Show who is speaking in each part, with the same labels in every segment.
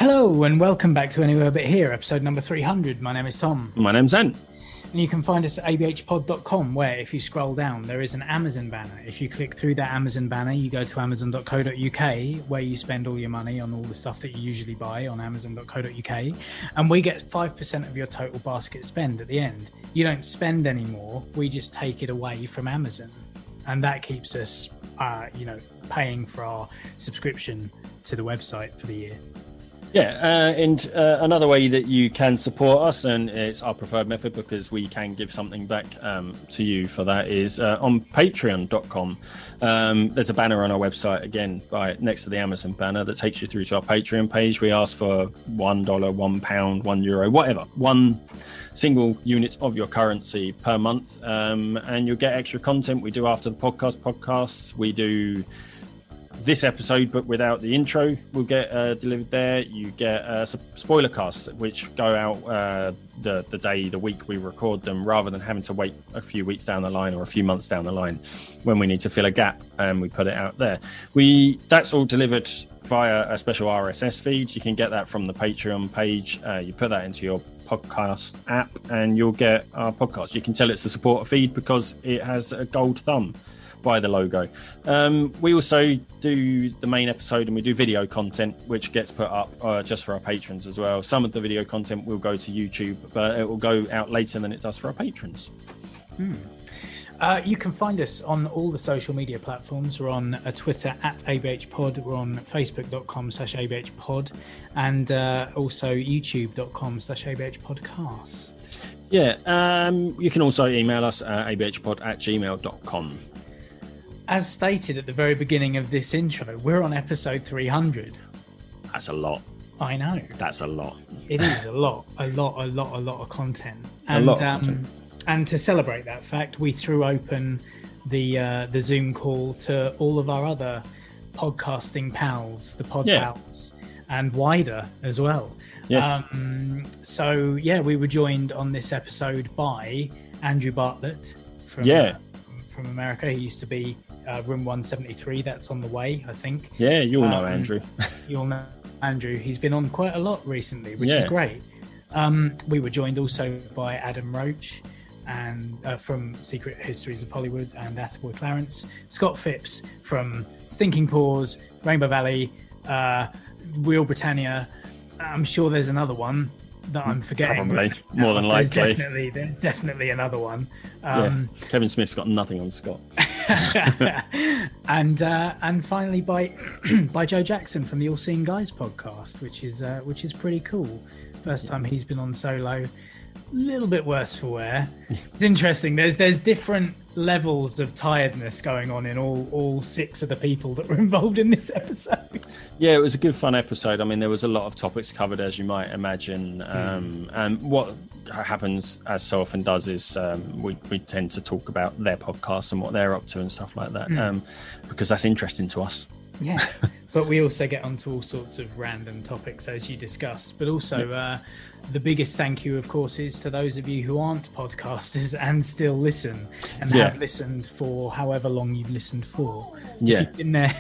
Speaker 1: Hello and welcome back to Anywhere But Here, episode number 300. My name is Tom.
Speaker 2: My name's Ant.
Speaker 1: And you can find us at abhpod.com, where if you scroll down, there is an Amazon banner. If you click through that Amazon banner, you go to amazon.co.uk, where you spend all your money on all the stuff that you usually buy on amazon.co.uk. And we get 5% of your total basket spend at the end. You don't spend any more. We just take it away from Amazon. And that keeps us, paying for our subscription to the website for the year.
Speaker 2: Yeah, and another way that you can support us, and it's our preferred method because we can give something back to you for that, is on patreon.com. There's a banner on our website, again, next to the Amazon banner, that takes you through to our Patreon page. We ask for $1, £1, €1, whatever, one single unit of your currency per month, and you'll get extra content. We do after the podcasts. We do this episode, but without the intro, will get delivered there. You get spoiler casts, which go out the week we record them, rather than having to wait a few weeks down the line or a few months down the line when we need to fill a gap, and we put it out there. That's all delivered via a special RSS feed. You can get that from the Patreon page. You put that into your podcast app and you'll get our podcast. You can tell it's a supporter feed because it has a gold thumb by the logo. We also do the main episode, and we do video content which gets put up just for our patrons as well. Some of the video content will go to YouTube, but it will go out later than it does for our patrons.
Speaker 1: You can find us on all the social media platforms. We're on Twitter at abhpod. We're on facebook.com/abhpod, and also youtube.com/abhpodcast.
Speaker 2: Yeah, you can also email us at abhpod@gmail.com.
Speaker 1: As stated at the very beginning of this intro, we're on episode 300.
Speaker 2: That's a lot.
Speaker 1: I know.
Speaker 2: That's a lot.
Speaker 1: It is a lot of content.
Speaker 2: And, content.
Speaker 1: And to celebrate that fact, we threw open the Zoom call to all of our other podcasting pals, the pod pals, and wider as well.
Speaker 2: Yes.
Speaker 1: We were joined on this episode by Andrew Bartlett from America. He used to be room 173. That's on the way, I think.
Speaker 2: Yeah, you'll know Andrew.
Speaker 1: You'll know Andrew. He's been on quite a lot recently, which is great. We were joined also by Adam Roche and from Secret Histories of Hollywood and Attaboy Clarence, Scott Phipps from Stinking Paws, Rainbow Valley, Real Britannia. I'm sure there's another one that I'm forgetting.
Speaker 2: Probably, more than likely.
Speaker 1: There's definitely another one.
Speaker 2: Kevin Smith's got nothing on Scott.
Speaker 1: and finally by Joe Jackson from the All Seeing Guys podcast, which is pretty cool. First time he's been on solo. A little bit worse for wear. It's interesting. There's different levels of tiredness going on in all six of the people that were involved in this episode.
Speaker 2: Yeah, it was a good fun episode. I mean, there was a lot of topics covered, as you might imagine. And what happens, as so often does, is we tend to talk about their podcasts and what they're up to and stuff like that, because that's interesting to us.
Speaker 1: Yeah. But we also get onto all sorts of random topics, as you discussed. But also, the biggest thank you, of course, is to those of you who aren't podcasters and still listen and have listened for however long you've listened for.
Speaker 2: Yeah.
Speaker 1: If you've been there,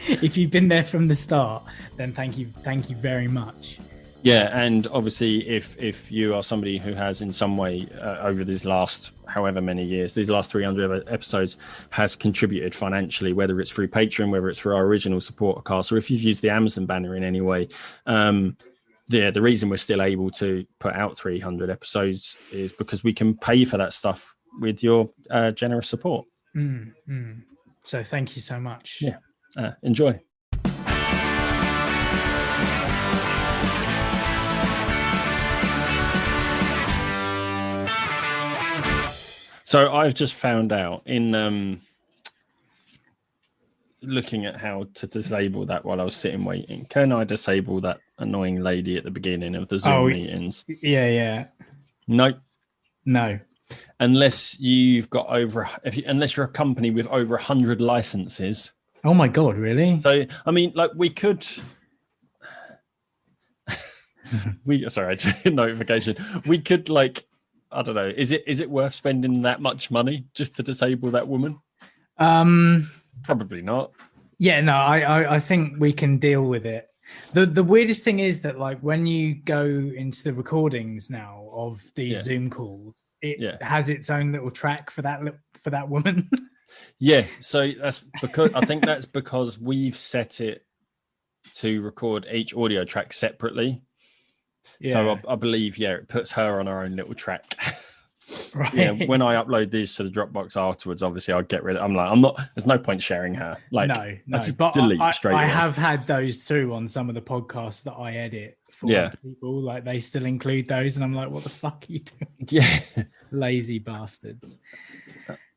Speaker 1: if you've been there from the start, then thank you very much.
Speaker 2: Yeah, and obviously, if you are somebody who has in some way over these last however many years, these last 300 episodes, has contributed financially, whether it's through Patreon, whether it's through our original supporter cast, or if you've used the Amazon banner in any way, the reason we're still able to put out 300 episodes is because we can pay for that stuff with your generous support.
Speaker 1: So thank you so much.
Speaker 2: Yeah, enjoy. So I've just found out in looking at how to disable that while I was sitting waiting. Can I disable that annoying lady at the beginning of the Zoom meetings?
Speaker 1: Yeah.
Speaker 2: No.
Speaker 1: unless
Speaker 2: Unless you're a company with over 100 licenses.
Speaker 1: Oh my God, really?
Speaker 2: So, I mean, like we could... notification. We could I don't know. Is it worth spending that much money just to disable that woman?
Speaker 1: Probably
Speaker 2: not.
Speaker 1: Yeah, no, I think we can deal with it. The weirdest thing is that like when you go into the recordings now of these Zoom calls, it has its own little track for that woman.
Speaker 2: Yeah, so that's because I think that's because we've set it to record each audio track separately. Yeah. So I believe, it puts her on her own little track. Right. Yeah, when I upload these to the Dropbox afterwards, obviously I'll get rid of. I'm not. There's no point sharing her. Like,
Speaker 1: no. But delete straight away. I have had those through on some of the podcasts that I edit for people. Like they still include those, and I'm like, what the fuck are you doing? Yeah, lazy bastards.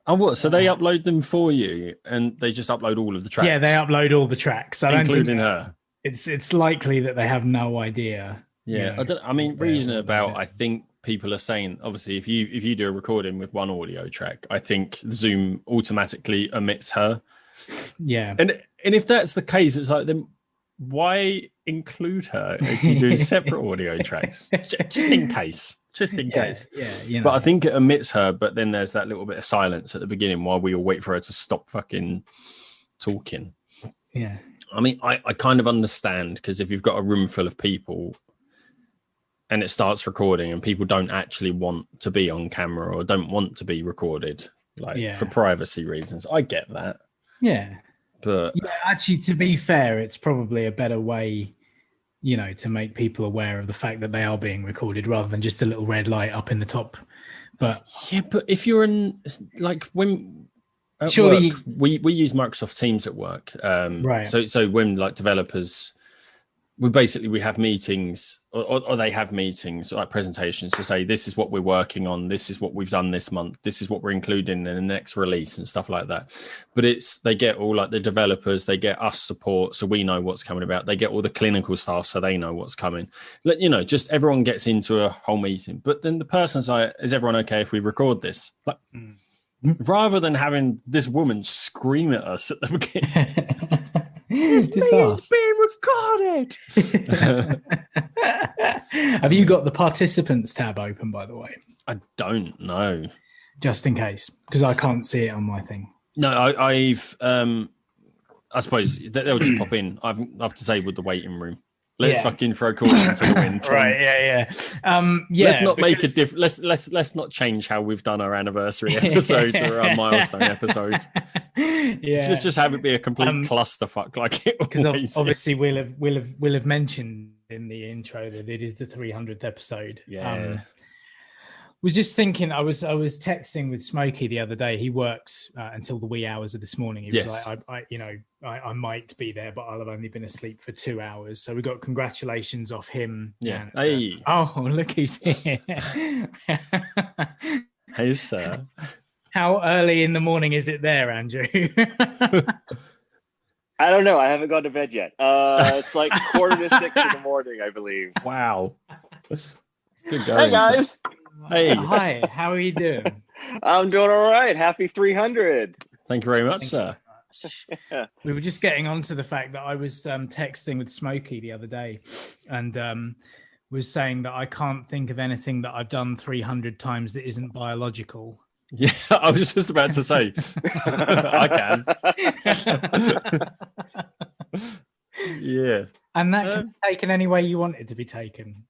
Speaker 2: Oh, what? So they upload them for you, and they just upload all of the tracks.
Speaker 1: Yeah, they upload all the tracks,
Speaker 2: including her.
Speaker 1: It's likely that they have no idea.
Speaker 2: Yeah, I mean, reason about. I think people are saying, obviously, if you do a recording with one audio track, I think Zoom automatically omits her.
Speaker 1: Yeah,
Speaker 2: and if that's the case, it's like, then why include her if you do separate audio tracks, just in case. Just in case.
Speaker 1: Yeah.
Speaker 2: But I think it omits her, but then there's that little bit of silence at the beginning while we all wait for her to stop fucking talking.
Speaker 1: Yeah.
Speaker 2: I mean, I kind of understand, because if you've got a room full of people and it starts recording and people don't actually want to be on camera or don't want to be recorded, for privacy reasons, I get that.
Speaker 1: Yeah.
Speaker 2: But
Speaker 1: actually, to be fair, it's probably a better way, to make people aware of the fact that they are being recorded rather than just a little red light up in the top. But
Speaker 2: if you're when
Speaker 1: surely
Speaker 2: work, we use Microsoft Teams at work.
Speaker 1: Right.
Speaker 2: So when developers, we have meetings or they have meetings, like presentations, to say, this is what we're working on, this is what we've done this month, this is what we're including in the next release and stuff like that. But they get all the developers, they get us support, so we know what's coming about. They get all the clinical staff, so they know what's coming. Just everyone gets into a whole meeting. But then the person's like, is everyone okay if we record this? Rather than having this woman scream at us at the beginning.
Speaker 1: Just
Speaker 2: it's being recorded.
Speaker 1: Have you got the participants tab open, by the way?
Speaker 2: I don't know.
Speaker 1: Just in case, because I can't see it on my thing.
Speaker 2: No, I've I suppose they'll just pop in. I've disabled the waiting room. Let's fucking throw caution to the wind, Tom.
Speaker 1: Right? Yeah.
Speaker 2: Let's not make a difference. Let's not change how we've done our anniversary episodes or our milestone episodes.
Speaker 1: Yeah.
Speaker 2: Let's just have it be a complete clusterfuck, like it always is.
Speaker 1: Obviously we'll have mentioned in the intro that it is the 300th episode.
Speaker 2: Yeah.
Speaker 1: Was just thinking, I was texting with Smokey the other day. He works until the wee hours of this morning. He was like, I might be there, but I'll have only been asleep for 2 hours. So we got congratulations off him.
Speaker 2: Yeah.
Speaker 1: And, look who's here.
Speaker 2: Hey, sir.
Speaker 1: How early in the morning is it there, Andrew?
Speaker 3: I don't know. I haven't gone to bed yet. It's like 5:45 in the morning, I believe.
Speaker 2: Wow. Good going,
Speaker 3: hey, guys.
Speaker 2: Sir. Hey.
Speaker 1: Hi. How are you doing?
Speaker 3: I'm doing all right. Happy 300.
Speaker 2: Thank you very much, sir.
Speaker 3: Yeah.
Speaker 1: We were just getting onto the fact that I was texting with Smokey the other day and was saying that I can't think of anything that I've done 300 times that isn't biological.
Speaker 2: Yeah, I was just about to say. I can. Yeah.
Speaker 1: And that can be taken any way you want it to be taken.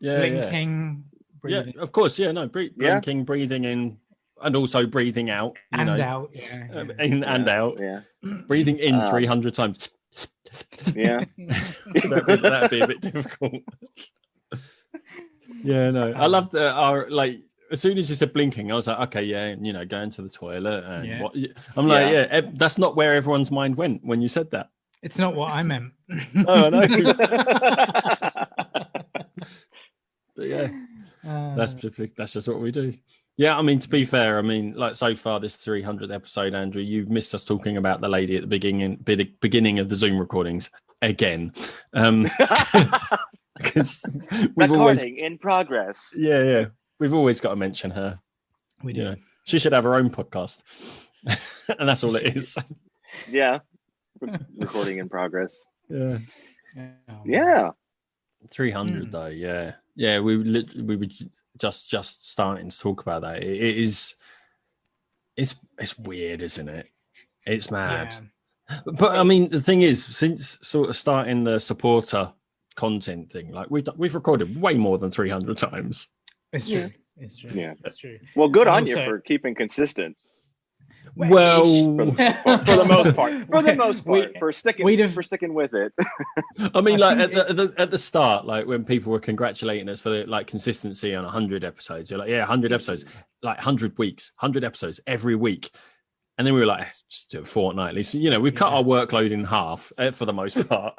Speaker 2: Yeah.
Speaker 1: Blinking, breathing.
Speaker 2: Yeah, of course. Yeah, no, blinking, breathing in, and also breathing out.
Speaker 1: Out.
Speaker 2: In and out.
Speaker 3: Yeah.
Speaker 2: Breathing in 300 times.
Speaker 3: Yeah.
Speaker 2: that'd be a bit difficult. Yeah, no. I love that. As soon as you said blinking, I was like, okay, yeah, going to the toilet. And I'm like, that's not where everyone's mind went when you said that.
Speaker 1: It's not what I meant.
Speaker 2: Oh, no. But yeah, that's just what we do. Yeah, I mean, to be fair, so far this 300th episode, Andrew, you've missed us talking about the lady at the beginning of the Zoom recordings again. Because
Speaker 3: recording in progress.
Speaker 2: Yeah. We've always got to mention her.
Speaker 1: We do.
Speaker 2: Yeah. She should have her own podcast. And that's all it is.
Speaker 3: Yeah. Recording in progress.
Speaker 2: Yeah.
Speaker 3: Yeah.
Speaker 2: 300 though, yeah. Yeah, we were just starting to talk about that. It's weird, isn't it? It's mad. But I mean, the thing is, since sort of starting the supporter content thing, like we've recorded way more than 300 times.
Speaker 1: It's true. It's true.
Speaker 3: Yeah,
Speaker 1: it's true.
Speaker 3: Well, good
Speaker 1: And
Speaker 3: on you
Speaker 1: also-
Speaker 3: for keeping consistent.
Speaker 2: Well,
Speaker 3: For the most part. For the most part.
Speaker 1: We-
Speaker 3: For sticking with it.
Speaker 2: I mean,
Speaker 1: I
Speaker 2: like
Speaker 1: think
Speaker 2: at the start, like when people were congratulating us for the like consistency on 100 episodes, you're like, yeah, 100 episodes, like 100 weeks, 100 episodes every week. And then we were like, just do it fortnightly. So, we've cut our workload in half for the most part.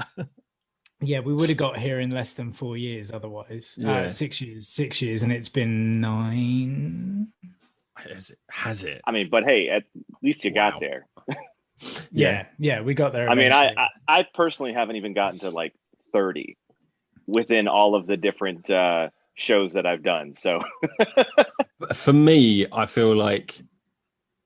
Speaker 1: Yeah, we would have got here in less than 4 years otherwise.
Speaker 2: Yeah.
Speaker 1: 6 years, and it's been 9.
Speaker 2: Has it?
Speaker 3: I mean, but hey, at least you got
Speaker 2: Wow.
Speaker 3: there.
Speaker 1: Yeah, we got there.
Speaker 3: I mean,
Speaker 1: eventually.
Speaker 3: I personally haven't even gotten to like 30 within all of the different shows that I've done. So
Speaker 2: For me, I feel like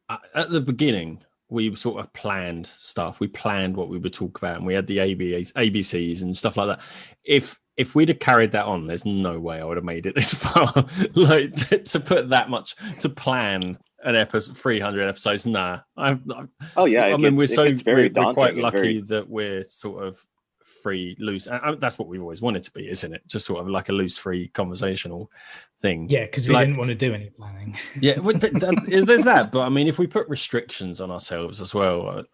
Speaker 2: at the beginning, we sort of planned stuff. We planned what we would talk about, and we had the ABCs and stuff like that. If we'd have carried that on, there's no way I would have made it this far. Like to put that much to plan an episode, 300 episodes. Nah.
Speaker 3: oh yeah,
Speaker 2: I mean, we're
Speaker 3: daunting
Speaker 2: quite
Speaker 3: and
Speaker 2: lucky that we're sort of free, loose. And that's what we've always wanted to be, isn't it? Just sort of like a loose, free, conversational thing.
Speaker 1: Yeah, because we didn't want to do any planning.
Speaker 2: Yeah, well, there's that. But I mean, if we put restrictions on ourselves as well,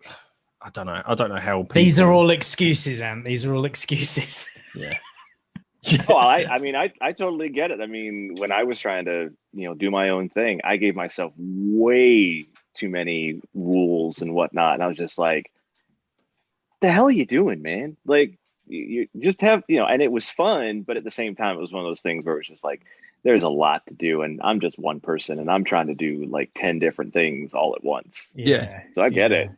Speaker 2: I don't know. I don't know how people...
Speaker 1: These are all excuses, Ant. These are all excuses.
Speaker 2: Yeah.
Speaker 3: Oh, I mean, I totally get it. I mean, when I was trying to, do my own thing, I gave myself way too many rules and whatnot. And I was just like, the hell are you doing, man? Like, you just have, and it was fun, but at the same time, it was one of those things where it was just like, there's a lot to do, and I'm just one person, and I'm trying to do like 10 different things all at once.
Speaker 2: Yeah.
Speaker 3: So I get it.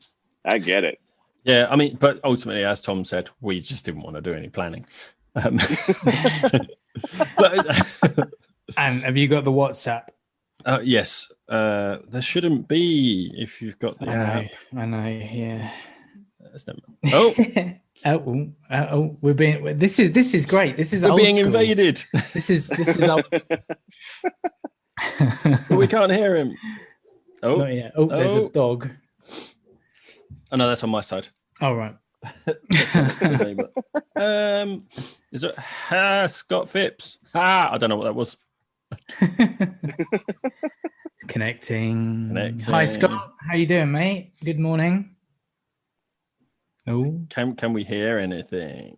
Speaker 3: I get it.
Speaker 2: Yeah, I mean, but ultimately, as Tom said, we just didn't want to do any planning.
Speaker 1: And have you got the WhatsApp?
Speaker 2: Yes. There shouldn't be if you've got the app.
Speaker 1: I know. Yeah.
Speaker 2: Oh,
Speaker 1: we're being. This is great. This is
Speaker 2: we're
Speaker 1: old
Speaker 2: being
Speaker 1: school.
Speaker 2: invaded.
Speaker 1: This is old.
Speaker 2: But we can't hear him. Oh,
Speaker 1: Not yet. There's a dog.
Speaker 2: Oh no, that's on my side.
Speaker 1: All right.
Speaker 2: Is it Scott Phipps? I don't know what that was.
Speaker 1: Connecting. Hi Scott, how you doing, mate? Good morning. Oh,
Speaker 2: can we hear anything?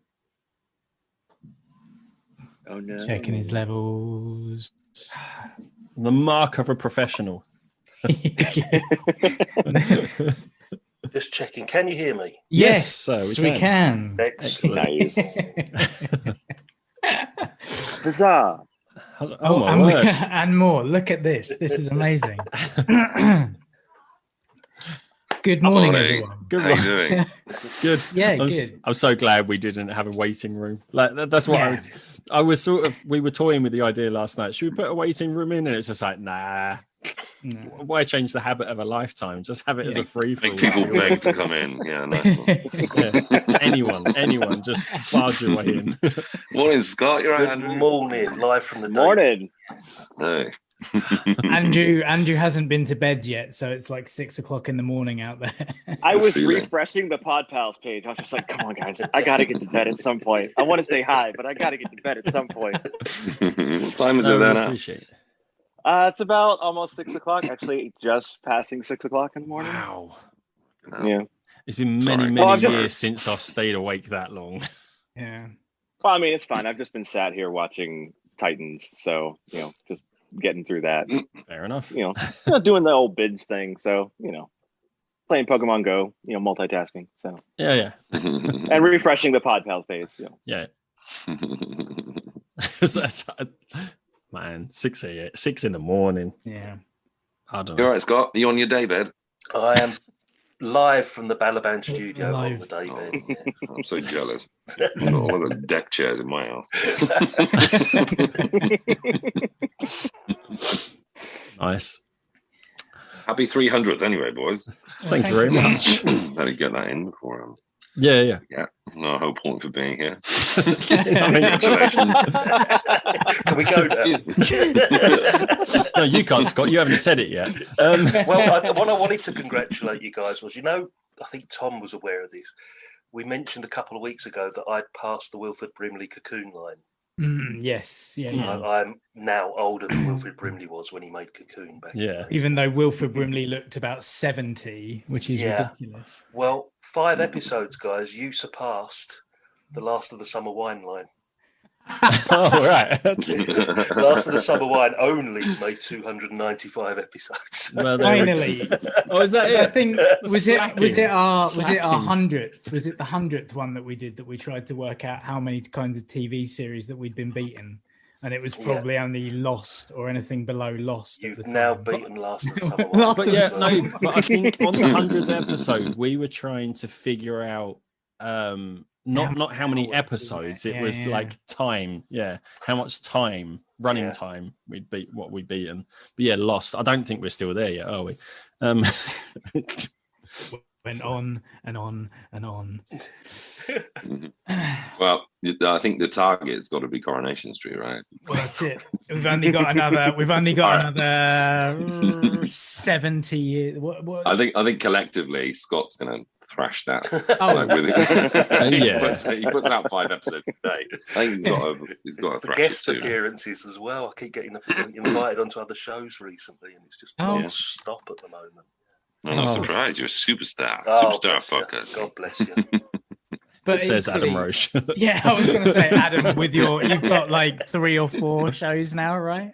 Speaker 3: Oh no.
Speaker 1: Checking his levels.
Speaker 2: The mark of a professional.
Speaker 4: Just checking. Can you hear me?
Speaker 1: Yes, we can.
Speaker 4: Excellent.
Speaker 3: Huzzah.
Speaker 2: Oh my word.
Speaker 1: And more. Look at this. This is amazing. Good morning, everyone.
Speaker 2: Good.
Speaker 5: How you doing?
Speaker 2: Good.
Speaker 1: Yeah, good.
Speaker 2: I'm so glad we didn't have a waiting room. Like that's what I was sort of. We were toying with the idea last night. Should we put a waiting room in? And it's just like, nah. No. Why change the habit of a lifetime? Just have it as a free for all.
Speaker 5: Make people beg to come in. Yeah, nice one.
Speaker 2: Yeah. Anyone, just barge your way in.
Speaker 5: Morning, Scott. You're right.
Speaker 4: Good morning, live from the
Speaker 3: Morning.
Speaker 5: Hey.
Speaker 1: Andrew hasn't been to bed yet, so it's like 6 o'clock in the morning out there.
Speaker 3: I was refreshing the Pod Pals page. I was just like, come on, guys. I got to get to bed at some point. I want to say hi, but I got to get to bed at some point.
Speaker 5: What time is it then?
Speaker 2: Appreciate it.
Speaker 3: It's about almost 6 o'clock. Actually, just passing 6 o'clock in the morning.
Speaker 2: Wow.
Speaker 3: Yeah.
Speaker 2: It's been many years since I've stayed awake that long.
Speaker 1: Yeah.
Speaker 3: Well, I mean, it's fine. I've just been sat here watching Titans, so just getting through that.
Speaker 2: Fair enough.
Speaker 3: Doing the old binge thing. So playing Pokemon Go. Multitasking. So
Speaker 2: yeah.
Speaker 3: And refreshing the Pod Pals page.
Speaker 2: Yeah. Man, 6 in the morning.
Speaker 1: Yeah.
Speaker 2: I don't know.
Speaker 5: You all right, Scott? Are you on your daybed?
Speaker 4: I am live from the Balaban studio on the daybed.
Speaker 5: Oh, I'm so jealous. I've got all the deck chairs in my house.
Speaker 2: Nice.
Speaker 5: Happy 300th anyway, boys.
Speaker 2: Thank you very much.
Speaker 5: Better get that in before.
Speaker 2: Yeah.
Speaker 5: That's my whole point for being here.
Speaker 4: Congratulations. Can we go now?
Speaker 2: No, you can't, Scott. You haven't said it yet.
Speaker 4: Well, what I wanted to congratulate you guys was, I think Tom was aware of this. We mentioned a couple of weeks ago that I'd passed the Wilfred Brimley Cocoon line.
Speaker 1: Yes, yeah.
Speaker 4: I'm now older than Wilfred Brimley was when he made Cocoon back.
Speaker 2: Yeah.
Speaker 1: Even though Wilfred Brimley looked about 70, which is ridiculous.
Speaker 4: Well, 5 episodes, guys. You surpassed the Last of the Summer Wine line.
Speaker 2: Oh, right.
Speaker 4: Last of the Summer Wine only made 295 episodes.
Speaker 2: Well,
Speaker 1: Finally.
Speaker 2: is that it?
Speaker 1: I think was it our
Speaker 2: 100th?
Speaker 1: Was it the 100th one that we did that we tried to work out how many kinds of TV series that we'd been beaten, and it was probably only Lost or anything below Lost.
Speaker 4: You've now beaten Last of the Summer
Speaker 1: Wine.
Speaker 2: But I think on the 100th episode we were trying to figure out not how many episodes, it was like time, how much time, running time we'd beat what we'd beaten. But Lost, I don't think we're still there yet, are we?
Speaker 1: Went on and on and on.
Speaker 5: Well, I think the target's got to be Coronation Street, right?
Speaker 1: Well, that's it. We've only got another 70 years. What?
Speaker 5: I think collectively Scott's going to thrash that. He puts out 5 episodes a day. I think he's got to thrash
Speaker 4: guest
Speaker 5: it too.
Speaker 4: Appearances as well. I keep getting invited onto other shows recently, and it's just non-stop at the moment.
Speaker 5: I'm not surprised. You're a superstar. Podcast.
Speaker 4: God bless you.
Speaker 1: But
Speaker 2: it says Adam Roche.
Speaker 1: Yeah, I was going to say, Adam, you've got like 3 or 4 shows now, right?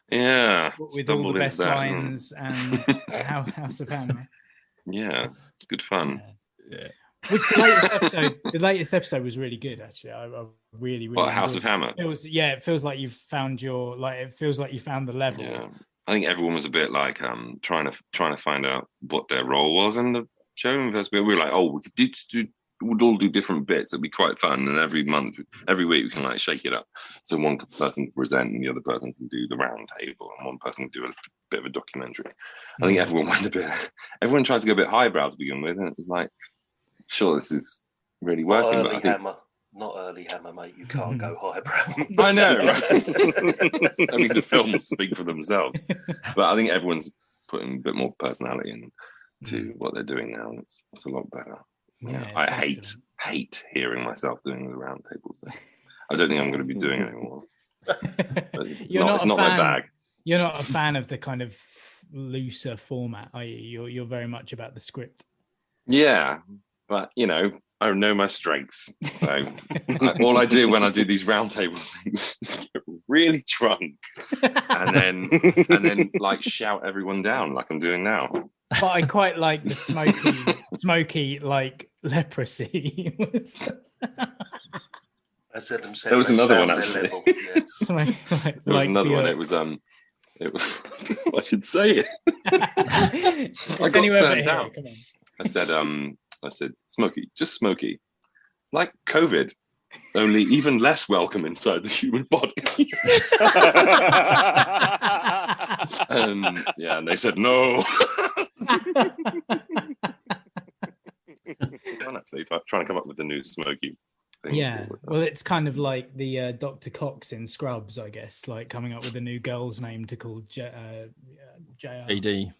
Speaker 5: Yeah.
Speaker 1: With all the best lines and House of Hammer.
Speaker 5: Yeah, it's good fun.
Speaker 1: Yeah. Which the latest episode was really good, actually. I really
Speaker 5: House of Hammer.
Speaker 1: It feels like you found the level.
Speaker 5: Yeah. I think everyone was a bit like trying to find out what their role was in the show. And we were like, we'd all do different bits. It'd be quite fun. And every week we can like shake it up. So one person can present and the other person can do the round table and one person can do a bit of a documentary. I think everyone tried to go a bit highbrow to begin with. And it was like, sure, this is really working.
Speaker 4: Not early Hammer, mate. You can't go highbrow.
Speaker 5: I know, right? I mean, the films speak for themselves. But I think everyone's putting a bit more personality into what they're doing now. It's a lot better. Yeah, I hate hearing myself doing the round tables. I don't think I'm going to be doing it anymore. It's not my bag.
Speaker 1: You're not a fan of the kind of looser format, are you? You're very much about the script.
Speaker 5: Yeah, but I know my strengths. So all I do when I do these round table things is get really drunk and then like shout everyone down like I'm doing now.
Speaker 1: But I quite like the smoky like leprosy.
Speaker 5: There was another one actually. There was another one. It was I should say it. I got turned down. I said, Smokey, just Smokey. Like COVID, only even less welcome inside the human body. And they said no. I'm actually trying to come up with the new Smokey thing.
Speaker 1: Yeah, well, it's kind of like the Dr. Cox in Scrubs, I guess, like coming up with a new girl's name to call JD.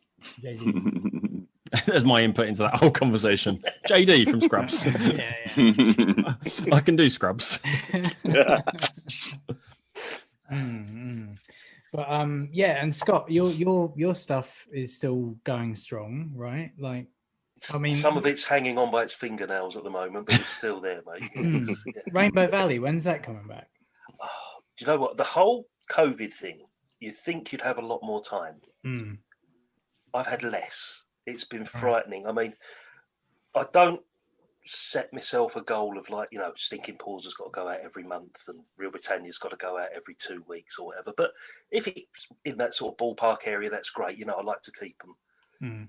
Speaker 2: There's my input into that whole conversation. JD from Scrubs. I can do Scrubs.
Speaker 1: But and Scott, your stuff is still going strong, right? Like, I mean,
Speaker 4: some of it's hanging on by its fingernails at the moment, but it's still there, mate.
Speaker 1: Rainbow Valley, when's that coming back?
Speaker 4: Oh, do you know what? The whole COVID thing, you think you'd have a lot more time. I've had less. It's been frightening. I mean, I don't set myself a goal of like, Stinking Paws has got to go out every month and Real Britannia's got to go out every 2 weeks or whatever. But if it's in that sort of ballpark area, that's great. I like to keep them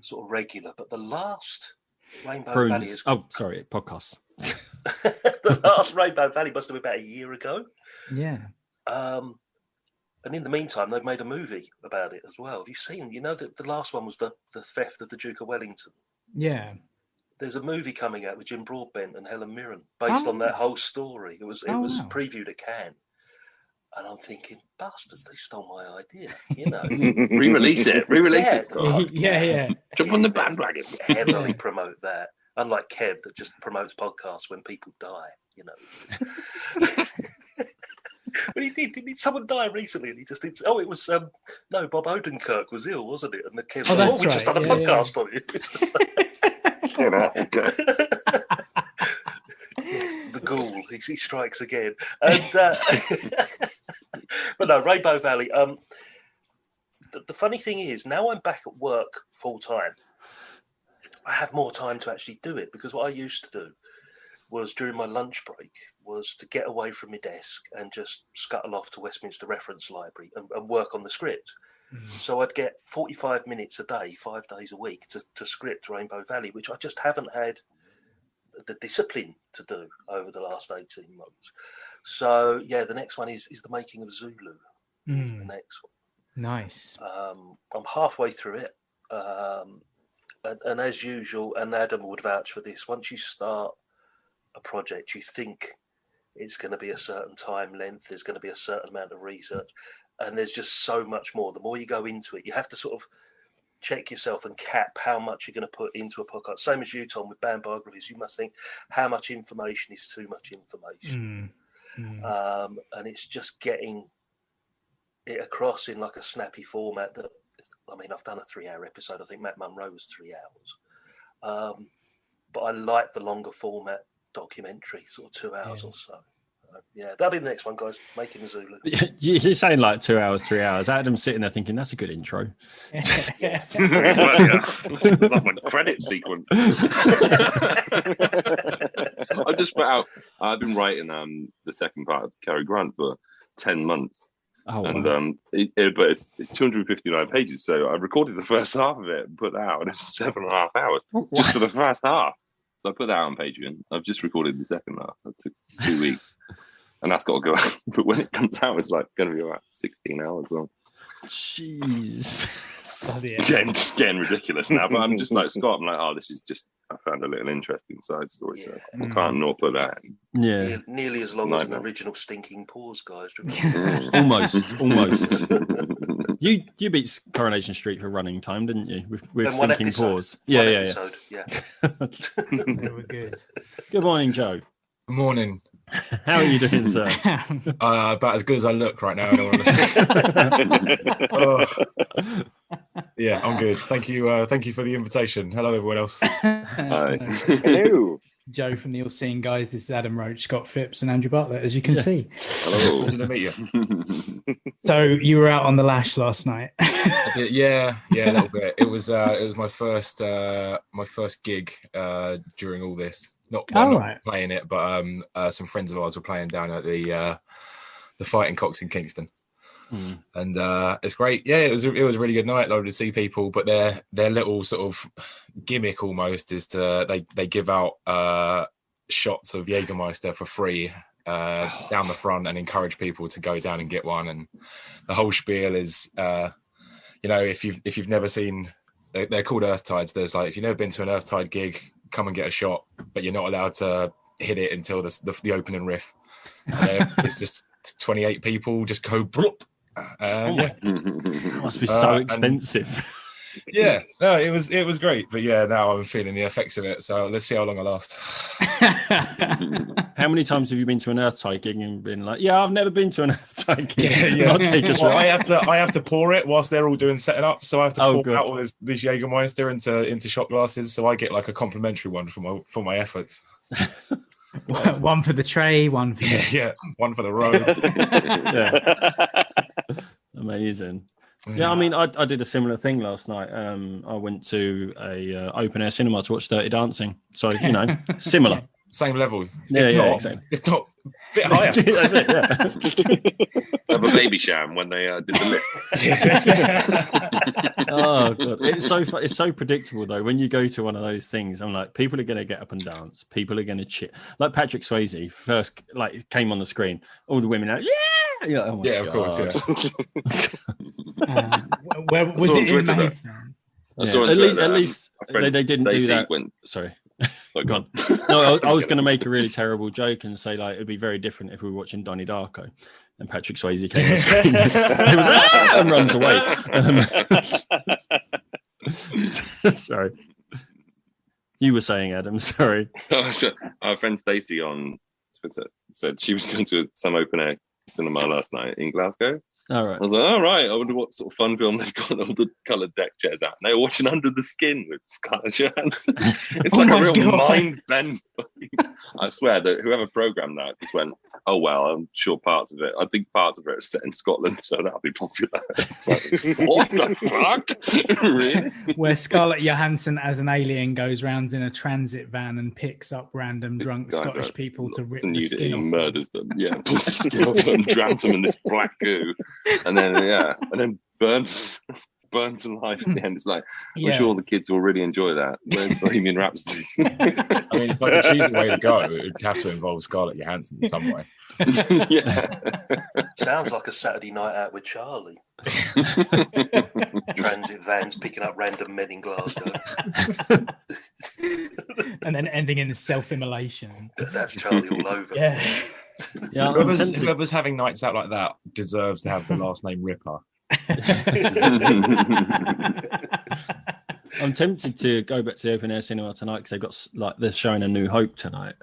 Speaker 4: sort of regular. But the last Rainbow Valley is...
Speaker 2: Oh, sorry, podcasts.
Speaker 4: The last Rainbow Valley must have been about a year ago.
Speaker 1: Yeah.
Speaker 4: And in the meantime, they've made a movie about it as well. Have you seen? That the last one was the theft of the Duke of Wellington.
Speaker 1: Yeah.
Speaker 4: There's a movie coming out with Jim Broadbent and Helen Mirren based on that whole story. It was previewed at Cannes. And I'm thinking, bastards, they stole my idea,
Speaker 5: Re-release it. Re-release it.
Speaker 1: Yeah.
Speaker 5: Jump on the bandwagon.
Speaker 4: Heavily promote that. Unlike Kev, that just promotes podcasts when people die, you know. But he did. Didn't someone die recently? And he just did. Oh, it was no, Bob Odenkirk was ill, wasn't it? And the Kev.
Speaker 1: That's
Speaker 4: we just done a podcast on it. Yes, the ghoul. He strikes again. And but no, Rainbow Valley. The funny thing is, now I'm back at work full time. I have more time to actually do it, because what I used to do was during my lunch break was to get away from my desk and just scuttle off to Westminster Reference Library and work on the script. So I'd get 45 minutes a day, 5 days a week to script Rainbow Valley, which I just haven't had the discipline to do over the last 18 months. So yeah, the next one is the making of Zulu. Is the next one.
Speaker 1: Nice.
Speaker 4: I'm halfway through it. And as usual, and Adam would vouch for this, once you start a project, you think it's going to be a certain time length, there's going to be a certain amount of research, and there's just so much more. The more you go into it, you have to sort of check yourself and cap how much you're going to put into a podcast. Same as you, Tom, with band biographies, you must think how much information is too much information. And it's just getting it across in like a snappy format that, I mean, I've done a 3-hour episode. I think Matt Munro was 3 hours. But I like the longer format documentary, sort of 2 hours or so. Yeah, that'll be the next one, guys. Making the Zulu.
Speaker 2: You're saying like 2 hours, 3 hours. Adam's sitting there thinking, that's a good intro.
Speaker 5: It's like my credit sequence. I just put out, I've been writing the second part of Cary Grant for 10 months.
Speaker 2: Oh,
Speaker 5: and
Speaker 2: wow.
Speaker 5: But it's 259 pages, so I recorded the first half of it and put that out, and it was 7.5 hours just for the first half. So I put that out on Patreon. I've just recorded the second half. It took 2 weeks, and that's got to go out. But when it comes out, it's like going to be about 16 hours long.
Speaker 2: Jeez.
Speaker 5: It's getting ridiculous now. But I'm just like Scott. I'm like, oh, this is just, I found a little interesting side story, so I can't not put that in.
Speaker 2: Yeah,
Speaker 4: nearly as long as an original Stinking Paws, guys.
Speaker 2: almost. You beat Coronation Street for running time, didn't you? With Stinking Paws. Yeah.
Speaker 1: They were good.
Speaker 2: Good morning, Joe.
Speaker 6: Good morning.
Speaker 2: How are you doing, sir?
Speaker 6: About as good as I look right now. Yeah, I'm good. Thank you for the invitation. Hello, everyone else.
Speaker 3: Hi. Hello.
Speaker 1: Joe from the All Seeing Guys. This is Adam Roach, Scott Phipps, and Andrew Bartlett, as you can see.
Speaker 5: Hello.
Speaker 6: Pleasure to meet you.
Speaker 1: So you were out on the lash last night.
Speaker 6: Yeah, a little bit. It was my first gig during all this. Not playing it, but some friends of ours were playing down at the Fighting Cocks in Kingston. And it's great. Yeah, it was a really good night. Lovely to see people, but their little sort of gimmick almost is they give out shots of Jägermeister for free down the front and encourage people to go down and get one. And the whole spiel is, if you've never seen, they're called Earth Tides. There's like, if you've never been to an Earth Tide gig, come and get a shot, but you're not allowed to hit it until the opening riff. It's just 28 people just go bloop.
Speaker 2: It must be so expensive.
Speaker 6: Yeah, no, it was great, but yeah, now I'm feeling the effects of it. So let's see how long I last.
Speaker 2: How many times have you been to an Earth-Tide gig and been like, "Yeah, I've never been to an Earth-Tide gig"?
Speaker 6: Yeah.
Speaker 2: I'll take a shot.
Speaker 6: I have to pour it whilst they're all doing setting up. So I have to pour out all this Jägermeister into shot glasses. So I get like a complimentary one for my efforts.
Speaker 1: One for the tray, one for
Speaker 6: one for the road.
Speaker 2: Amazing. Yeah, I mean, I did a similar thing last night. I went to a open air cinema to watch Dirty Dancing. So, similar.
Speaker 6: Same levels.
Speaker 2: Exactly.
Speaker 6: If not, a bit higher.
Speaker 2: That's it, yeah.
Speaker 5: Have a baby sham when they did the lift.
Speaker 2: Oh god, it's so predictable though. When you go to one of those things, I'm like, people are going to get up and dance. People are going to cheer. Like Patrick Swayze first, came on the screen. All the women are oh my God.
Speaker 6: Of course, yeah.
Speaker 1: Where was it in Maidstone?
Speaker 2: At least they didn't do that. Sorry. Go on. No, I was going to make a really terrible joke and say it'd be very different if we were watching Donnie Darko and Patrick Swayze came on screen. He was and runs away. Sorry. You were saying, Adam, sorry.
Speaker 5: Our friend Stacey on Twitter said she was going to some open air cinema last night in Glasgow.
Speaker 2: All right.
Speaker 5: I was like, all right, I wonder what sort of fun film they've got all the coloured deck chairs out. And they were watching Under the Skin with Scarlett Johansson. It's like a real mind bend. I swear that whoever programmed that just went, oh, well, I'm sure parts of it. I think parts of it are set in Scotland, so that'll be popular. Like, what the fuck? Really?
Speaker 1: Where Scarlett Johansson as an alien goes round in a transit van and picks up random drunk Scottish people to rip the skin off.
Speaker 5: Murders them. Yeah, pulls the skin off and drowns them in this black goo. And then burns alive at the end. It's like, I'm sure the kids will really enjoy that. Where's Bohemian Rhapsody?
Speaker 6: I mean, if I could choose a way to go, it would have to involve Scarlett Johansson in some way.
Speaker 5: Yeah.
Speaker 4: Sounds like a Saturday night out with Charlie. Transit vans picking up random men in Glasgow.
Speaker 1: And then ending in self-immolation.
Speaker 4: That's Charlie all over.
Speaker 1: Yeah.
Speaker 2: Yeah,
Speaker 6: whoever's having nights out like that deserves to have the last name Ripper.
Speaker 2: I'm tempted to go back to the open air cinema tonight because they've got they're showing A New Hope tonight.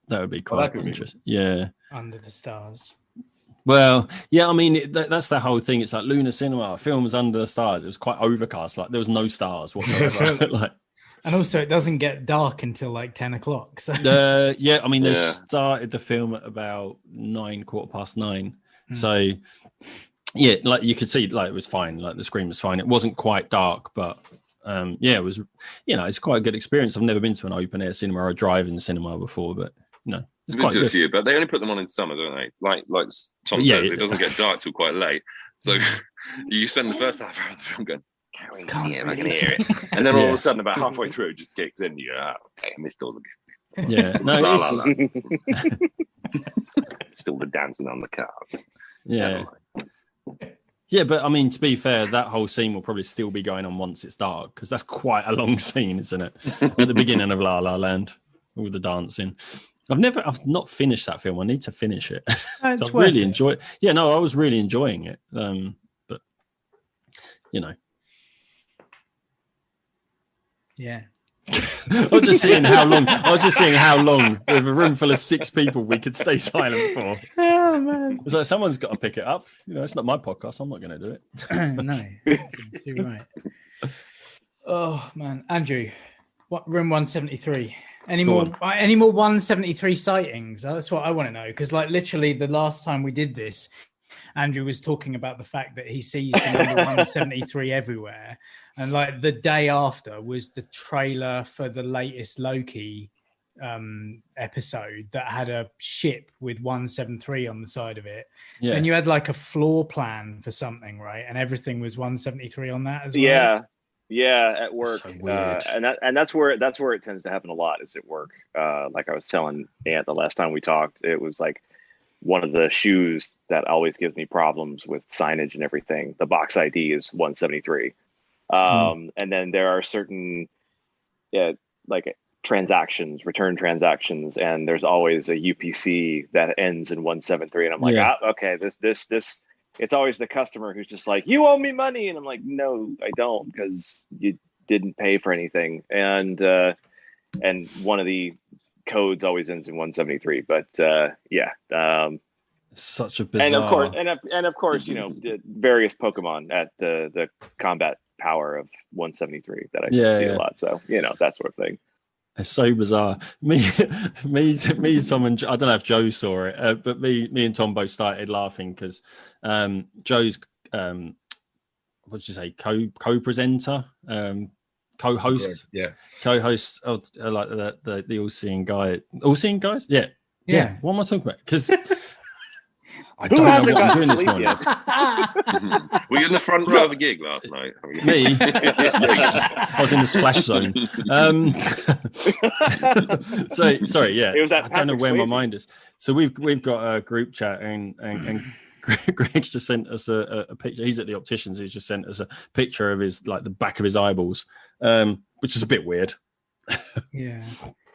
Speaker 2: That would be quite interesting. Yeah,
Speaker 1: Under the Stars.
Speaker 2: Well, yeah, I mean that's the whole thing. It's like Lunar Cinema films under the stars. It was quite overcast. Like there was no stars whatsoever.
Speaker 1: And also, it doesn't get dark until like 10 o'clock. So.
Speaker 2: Yeah, I mean, they started the film at about 9:15. Mm. So, yeah, like you could see, like it was fine. Like the screen was fine. It wasn't quite dark, but it was. It's quite a good experience. I've never been to an open air cinema or a drive-in cinema before, but it's quite good.
Speaker 5: Few, but they only put them on in summer, don't they? Like Tom said, it doesn't get dark till quite late. So you spend the first half hour of the film going, can't really see it, I can hear it. And then all of a sudden, about halfway through, it just kicks in. You're okay, I missed all the...
Speaker 2: Yeah, no,
Speaker 5: still the dancing on the car.
Speaker 2: Yeah. Yeah, but I mean, to be fair, that whole scene will probably still be going on once it's dark, because that's quite a long scene, isn't it? At the beginning of La La Land, all the dancing. I've not finished that film. I need to finish it. I really enjoy it. Yeah, no, I was really enjoying it. But
Speaker 1: yeah.
Speaker 2: I was just seeing how long with a room full of 6 people we could stay silent for.
Speaker 1: Oh man.
Speaker 2: It's like someone's got to pick it up. It's not my podcast. I'm not going to do it.
Speaker 1: No. You're right. Oh man. Andrew, what room 173? Any more 173 sightings? That's what I want to know. Because like literally the last time we did this, Andrew was talking about the fact that he sees the number 173 everywhere. And like the day after was the trailer for the latest Loki episode that had a ship with 173 on the side of it. Yeah. And you had like a floor plan for something, right? And everything was 173 on that as well.
Speaker 3: Yeah, at work.
Speaker 2: So weird.
Speaker 3: And that's where it tends to happen a lot, is at work. Like I was telling Ant the last time we talked, it was like one of the shoes that always gives me problems with signage and everything. The box ID is 173. And then there are certain like return transactions, and there's always a UPC that ends in 173. And I'm like, okay, this it's always the customer who's just like, you owe me money. And I'm like, no, I don't, because you didn't pay for anything. And one of the codes always ends in 173. But
Speaker 2: such a bizarre.
Speaker 3: And of course, the various Pokemon at the combat power of 173 that I see a lot. So that sort of thing.
Speaker 2: It's so bizarre. Me, Tom, and I don't know if Joe saw it, but me and Tom both started laughing because Joe's what did you say, co-presenter, co-host, co-host of like the all-seeing guy, all-seeing guys, yeah. What am I talking about? Because I don't know what I'm doing this morning.
Speaker 5: Were you in the front row of a gig last night?
Speaker 2: Me? I was in the splash zone. So sorry, yeah. I don't know where my mind is. So we've got a group chat, and Greg's just sent us a picture. He's at the opticians. He's just sent us a picture of his the back of his eyeballs, which is a bit weird.
Speaker 1: Yeah.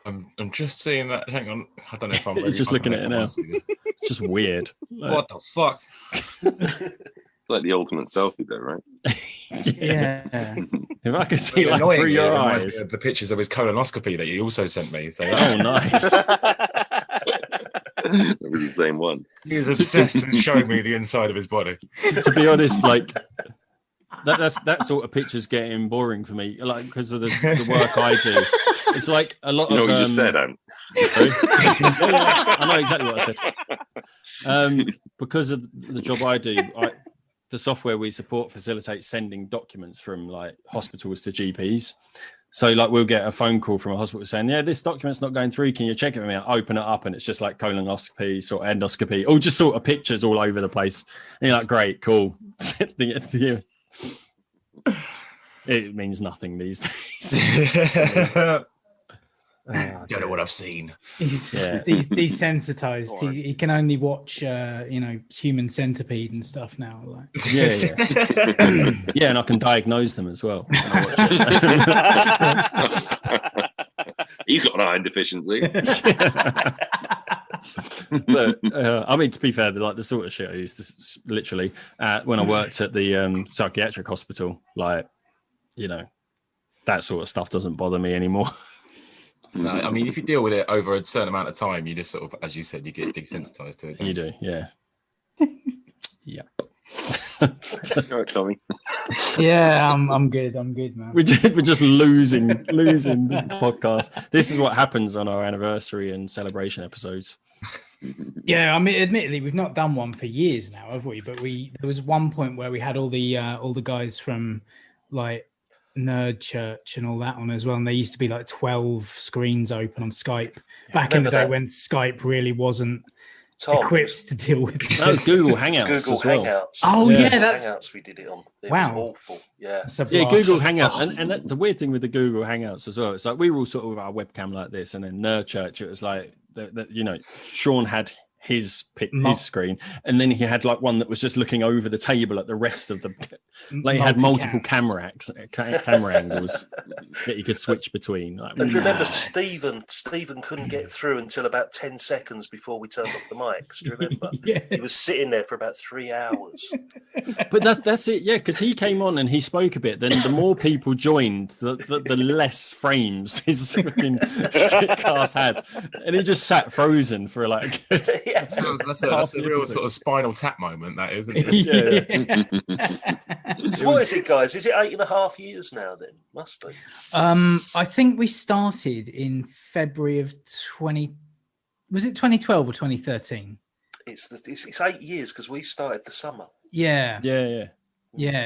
Speaker 6: I'm just seeing that. Hang on, I don't know if I'm.
Speaker 2: He's just looking at it now. It's just weird.
Speaker 6: What the fuck?
Speaker 5: like the ultimate selfie, though, right?
Speaker 1: Yeah.
Speaker 2: If I could see like through your eyes,
Speaker 6: the pictures of his colonoscopy that you also sent me. So
Speaker 2: oh, nice.
Speaker 5: It was the same one.
Speaker 6: He is obsessed with showing me the inside of his body.
Speaker 2: To be honest, like that sort of picture's getting boring for me, like because of the work I do. It's like a lot
Speaker 5: You know
Speaker 2: of.
Speaker 5: what you just said, Ant?
Speaker 2: Yeah, I know exactly what I said. Because of the job I do, the software we support facilitates sending documents from like hospitals to GPs. So like we'll get a phone call from a hospital saying, yeah, this document's not going through. Can you check it for me? I open it up and it's just like colonoscopy, sort of endoscopy, or just sort of pictures all over the place. And you're like, great, cool. It means nothing these days.
Speaker 6: Don't know what I've seen.
Speaker 1: He's desensitized. He can only watch, Human Centipede and stuff now. Like.
Speaker 2: Yeah. Yeah, and I can diagnose them as well.
Speaker 5: He's got an iron deficiency.
Speaker 2: But I mean, to be fair, like the sort of shit I used to literally when I worked at the psychiatric hospital, like, that sort of stuff doesn't bother me anymore.
Speaker 6: No, I mean, if you deal with it over a certain amount of time, you just sort of, as you said, you get desensitized to it.
Speaker 2: You do, yeah. Yeah.
Speaker 5: All right, Tommy.
Speaker 1: Yeah, I'm good. I'm good, man.
Speaker 2: We're just losing the podcast. This is what happens on our anniversary and celebration episodes.
Speaker 1: Yeah, I mean, admittedly, we've not done one for years now, have we? But there was one point where we had all the guys from like Nerd Church and all that on as well, and there used to be like 12 screens open on Skype back in the day when Skype really wasn't equipped to deal with it.
Speaker 2: That was Google Hangouts.
Speaker 4: Hangouts.
Speaker 1: Oh yeah, that's
Speaker 4: Hangouts we did it on. It
Speaker 1: wow,
Speaker 4: was awful. Yeah,
Speaker 2: Google Hangouts, and the weird thing with the Google Hangouts as well, it's like we were all sort of with our webcam like this, and then Nerd Church, it was like Sean had his screen, and then he had like one that was just looking over the table at the rest of the like he had multiple camera angles that you could switch between. Like,
Speaker 4: and remember Stephen couldn't get through until about 10 seconds before we turned off the mics. Do you remember?
Speaker 1: Yeah.
Speaker 4: He was sitting there for about 3 hours.
Speaker 2: But that's it, yeah, because he came on and he spoke a bit, then the more people joined, the less frames his fucking cast had, and he just sat frozen for like
Speaker 4: Yeah.
Speaker 6: That's a real sort of Spinal Tap moment, that is, isn't it?
Speaker 2: Yeah.
Speaker 4: So what is it, guys? Is it 8.5 years now then? Must be.
Speaker 1: I think we started in February of 2012 or 2013?
Speaker 4: It's 8 years because we started the summer.
Speaker 1: Yeah.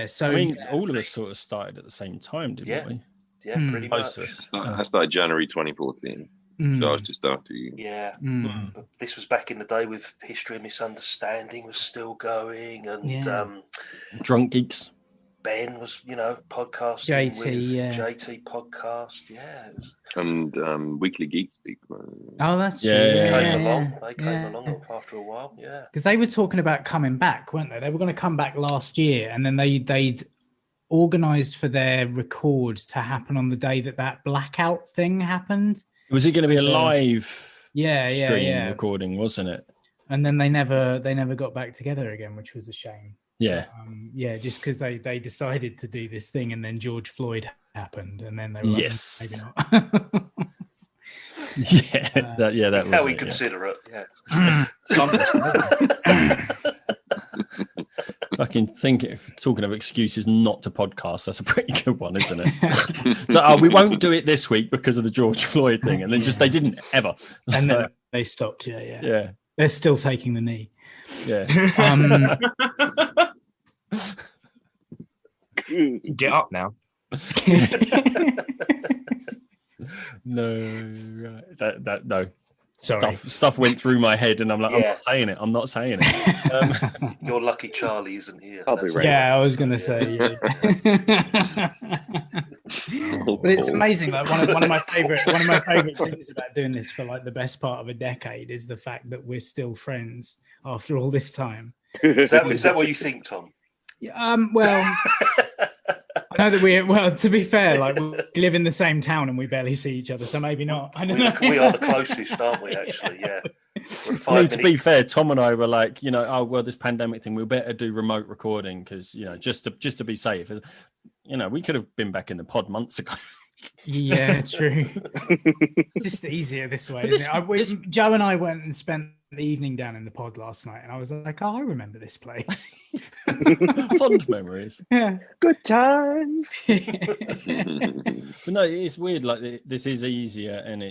Speaker 1: So
Speaker 2: I mean, all of us sort of started at the same time, didn't we?
Speaker 4: Yeah, pretty much.
Speaker 5: I started January 2014. So I was just after you.
Speaker 4: Yeah, but this was back in the day with History and Misunderstanding was still going, and
Speaker 2: Drunk Geeks.
Speaker 4: Ben was, podcasting JT podcast,
Speaker 5: and Weekly Geek Speak.
Speaker 1: Oh, that's true.
Speaker 2: Yeah.
Speaker 4: They came along after a while,
Speaker 1: because they were talking about coming back, weren't they? They were going to come back last year, and then they'd organised for their record to happen on the day that blackout thing happened.
Speaker 2: Was it going to be a live
Speaker 1: stream
Speaker 2: recording, wasn't it?
Speaker 1: And then they never got back together again, which was a shame.
Speaker 2: Yeah.
Speaker 1: Just because they decided to do this thing, and then George Floyd happened, and then they were like, maybe not.
Speaker 4: that was how we consider it. Yeah.
Speaker 2: Fucking think if talking of excuses not to podcast, that's a pretty good one, isn't it? So we won't do it this week because of the George Floyd thing, and then they didn't ever,
Speaker 1: and then they stopped. Yeah. They're still taking the knee.
Speaker 2: Yeah.
Speaker 6: Get up now.
Speaker 2: No, right. No.
Speaker 1: Sorry.
Speaker 2: Stuff went through my head, and I'm like, I'm not saying it.
Speaker 4: You're lucky Charlie isn't here.
Speaker 5: I'll be right.
Speaker 1: Yeah, I was going to say. Yeah. But it's amazing. Like one of my favorite things about doing this for like the best part of a decade is the fact that we're still friends after all this time.
Speaker 4: Is that what you think, Tom?
Speaker 1: Yeah. Well. I know that to be fair, like we live in the same town and we barely see each other, so maybe not. I don't know.
Speaker 4: We are the closest, aren't we? Actually, yeah.
Speaker 2: I mean, to be fair, Tom and I were like, this pandemic thing, we better do remote recording because, just to be safe. We could have been back in the pod months ago.
Speaker 1: Yeah, true. Just easier this way, isn't it? Joe and I went and spent the evening down in the pod last night, and I was like, "Oh, I remember this place."
Speaker 2: Fond memories.
Speaker 1: Yeah,
Speaker 3: good times.
Speaker 2: But no, it's weird. Like this is easier, and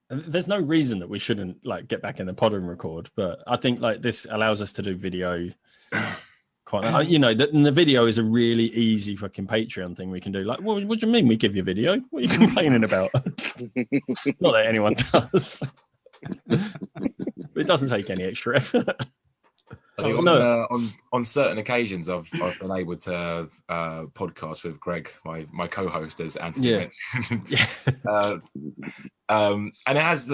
Speaker 2: there's no reason that we shouldn't like get back in the pod and record. But I think like this allows us to do video. The video is a really easy fucking Patreon thing we can do. Like, what do you mean we give you video? What are you complaining about? Not that anyone does. It doesn't take any extra effort.
Speaker 6: I think on certain occasions, I've been able to podcast with Greg, my co-host, as Anthony mentioned. And